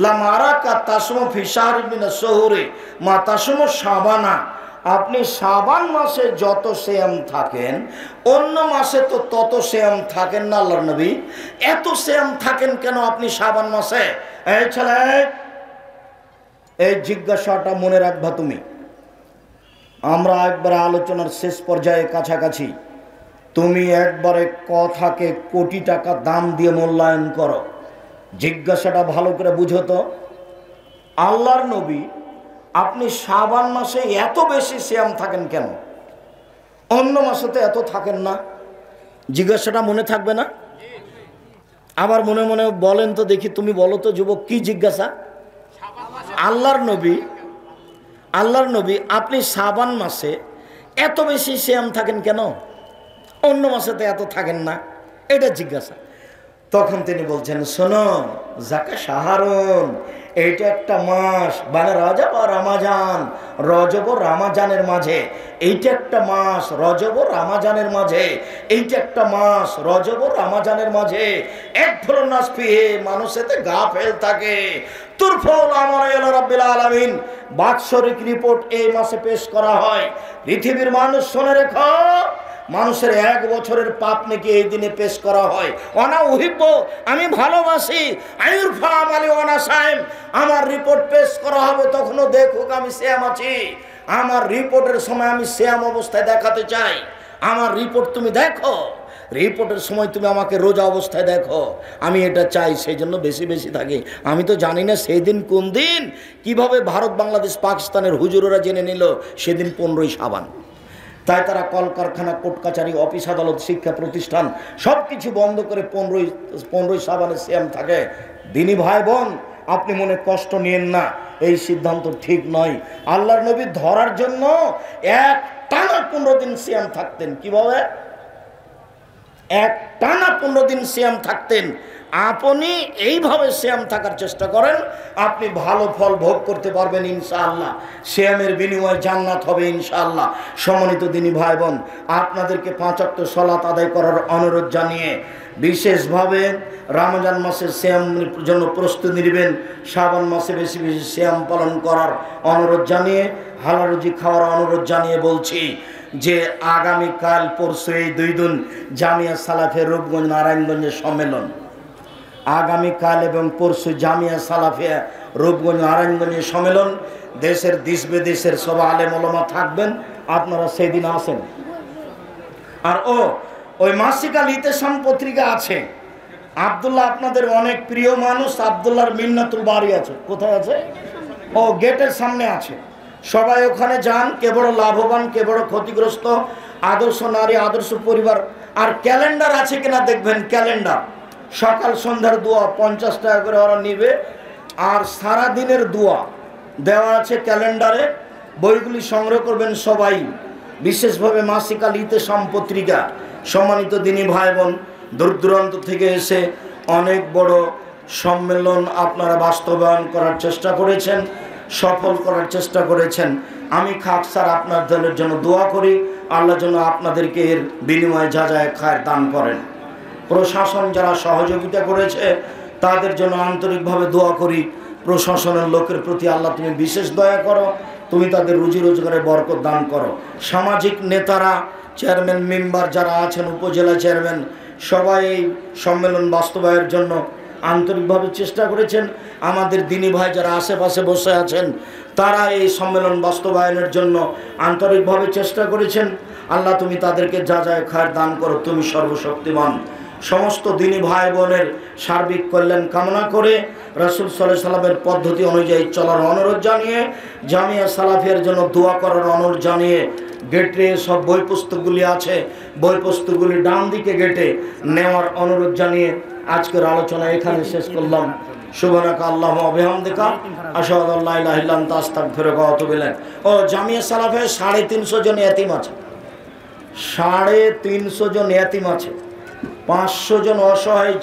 লাম আরাকা তাসমু ফি শাহরি মিনাস সুহুরি মা তাসমু শাবানা। আপনি শাবান মাসে যত সিয়াম থাকেন অন্য মাসে তো তত সিয়াম থাকেন না আল্লাহর নবী। এত সিয়াম থাকেন কেন আপনি শাবান মাসে? এই ছেলে, এই জিজ্ঞাসাটা মনে রাখবা তুমি। আমরা একবারে আলোচনার শেষ পর্যায়ে কাছাকাছি। তুমি একবারে কথাকে কোটি টাকা দাম দিয়ে মূল্যায়ন করো। জিজ্ঞাসাটা ভালো করে বুঝো তো। আল্লাহর নবী আপনি শাবান মাসে এত বেশি সিয়াম থাকেন কেন? অন্য মাসে তো এত থাকেন না। জিজ্ঞাসাটা মনে থাকবে না? আবার মনে মনে বলেন তো দেখি, তুমি বলো তো যুবক, কি জিজ্ঞাসা? আল্লাহর নবী আপনি শাবান মাসে এত বেশি সিয়াম থাকেন কেন? অন্য মাসে তো এত থাকেন না, এটা জিজ্ঞাসা। তখন তিনি বলছেন, শোনো, যাকা শাহরুন, এইটা একটা মাস, মানে রজব ও রমাজান, রজব ও রমাজানের মাঝে এইটা একটা মাস, রজব ও রমাজানের মাঝে এইটা একটা মাস, রজব ও রমাজানের মাঝে এক ধরনের নাস ফিহে, মানুষ এতে গাফেল থাকে। তুরফাউল আমাল ইলা রাব্বিল আলামিন, বাৎসরিক রিপোর্ট এই মাসে পেশ করা হয়। পৃথিবীর মানুষ শুনে রেখো, মানুষের 1 বছরের পাপ নাকি এই দিনে পেশ করা হয়। অনা উহিব্ব, আমি ভালোবাসি, আইরফা আমালি ওয়ানা সাইম, আমার রিপোর্ট পেশ করা হবে, তখনও দেখুক আমি সিয়াম আছি। আমার রিপোর্টের সময় আমি সিয়াম অবস্থায় দেখাতে চাই। আমার রিপোর্ট তুমি দেখো, রিপোর্টের সময় তুমি আমাকে রোজা অবস্থায় দেখো, আমি এটা চাই। সেই জন্য বেশি বেশি থাকি। আমি তো জানি না সেই দিন কোন দিন, কিভাবে ভারত বাংলাদেশ পাকিস্তানের হুজুরেরা জেনে নিল সেদিন 15ই শাবান। তাই তারা কলকারখানা, কোর্ট কাছারি, অফিস আদালত, শিক্ষা প্রতিষ্ঠান সব কিছু বন্ধ করে 15ই শাবানে সিয়াম থাকে। দিনী ভাই বোন, আপনি মনে কষ্ট নিয়েন না, এই সিদ্ধান্ত ঠিক নয়। আল্লাহর নবী ধরার জন্য এক টানা 15 দিন সিয়াম থাকতেন। কিভাবে? এক টানা 15 দিন সিয়াম থাকতেন। আপনি এইভাবে সিয়াম থাকার চেষ্টা করেন, আপনি ভালো ফল ভোগ করতে পারবেন ইনশাআল্লাহ। সিয়ামের বিনিময়ে জান্নাত হবে ইনশাআল্লাহ। সম্মানিত দিনী ভাই বোন, আপনাদেরকে 5 ওয়াক্ত সালাত আদায় করার অনুরোধ জানিয়ে, বিশেষভাবে রমজান মাসের সিয়ামের জন্য প্রস্তুতি নেবেন, শাবান মাসে বেশি বেশি সিয়াম পালন করার অনুরোধ জানিয়ে, হালাল রুজি খাওয়ার অনুরোধ জানিয়ে বলছি যে আগামীকাল পরশু এই 2 দিন জামিয়া সালাফিয়া রূপগঞ্জ নারায়ণগঞ্জের সম্মেলন। আগামীকাল এবং পরশু জামিয়া সালাফিয়া রূপগঞ্জ নারায়ণগঞ্জের সম্মেলন। দেশের দেশ বিদেশের সব আলেম ওলামা থাকবেন, আপনারা সেই দিন আসেন। আর ওই মাসিক আল ইতেসাম পত্রিকা আছে, আব্দুল্লাহ আপনাদের অনেক প্রিয় মানুষ, আব্দুল্লাহর মিন্নাতুল বাড়ি আছে। কোথায় আছে? ও গেটের সামনে আছে। সবাই ওখানে যান। কে বড় লাভবান, কে বড় ক্ষতিগ্রস্ত, আদর্শ নারী, আদর্শ পরিবার। আর ক্যালেন্ডার আছে কিনা দেখবেন, ক্যালেন্ডার সকাল সন্ধ্যার দোয়া 50 টাকা করে ওরা নিবে, আর সারা দিনের দোয়া দেওয়া আছে ক্যালেন্ডারে। বইগুলি সংগ্রহ করবেন সবাই, বিশেষভাবে মাসিক আল ইতেসাম পত্রিকা। সম্মানিত দিনী ভাই বোন, দূর দূরান্ত থেকে এসে অনেক বড় সম্মেলন আপনারা বাস্তবায়ন করার চেষ্টা করেছেন, সফল করার চেষ্টা করেছেন। আমি খাক স্যার আপনাদের জন্য দোয়া করি, আল্লাহ যেন আপনাদেরকে এর বিনিময়ে যা যায় খায়ের দান করেন। প্রশাসন যারা সহযোগিতা করেছে তাদের জন্য আন্তরিকভাবে দোয়া করি। প্রশাসনের লোকের প্রতি আল্লাহ তুমি বিশেষ দয়া করো, তুমি তাদের রুজি রোজগারে বরকত দান করো। সামাজিক নেতারা, চেয়ারম্যান, মেম্বার যারা আছেন, উপজেলা চেয়ারম্যান, সবাই এই সম্মেলন বাস্তবায়নের জন্য আন্তরিকভাবে চেষ্টা করেছেন। আমাদের দিনী ভাই যারা আশেপাশে বসে আছেন, তারা এই সম্মেলন বাস্তবায়নের জন্য আন্তরিকভাবে চেষ্টা করেছেন। আল্লাহ তুমি তাদেরকে যা যায় খায়ের দান করো, তুমি সর্বশক্তিমান। সমস্ত দিনী ভাই বোনের সার্বিক কল্যাণ কামনা করে, রাসূল সাল্লাল্লাহু আলাইহি সাল্লামের পদ্ধতি অনুযায়ী চলার অনুরোধ জানিয়ে, জামিয়া সালাফিয়ার জন্য দোয়া করার অনুরোধ জানিয়ে, গেটে সব বই পুস্তকগুলি আছে, বই পুস্তকগুলি ডান দিকে গেটে নেওয়ার অনুরোধ জানিয়ে আজকের আলোচনা এখানে শেষ করলাম। সুবহানাকা আল্লাহুম্মা ওয়া বিহামদিকা আশহাদু আল্লা ইলাহা ইল্লা আনতা আস্তাগফিরুকা ওয়া আতুবু ইলাইক। ও জামিয়া সালাফে 350 জন ইয়াতিম আছে, 350 জন ইয়াতিম আছে, 500 জন অসহায়।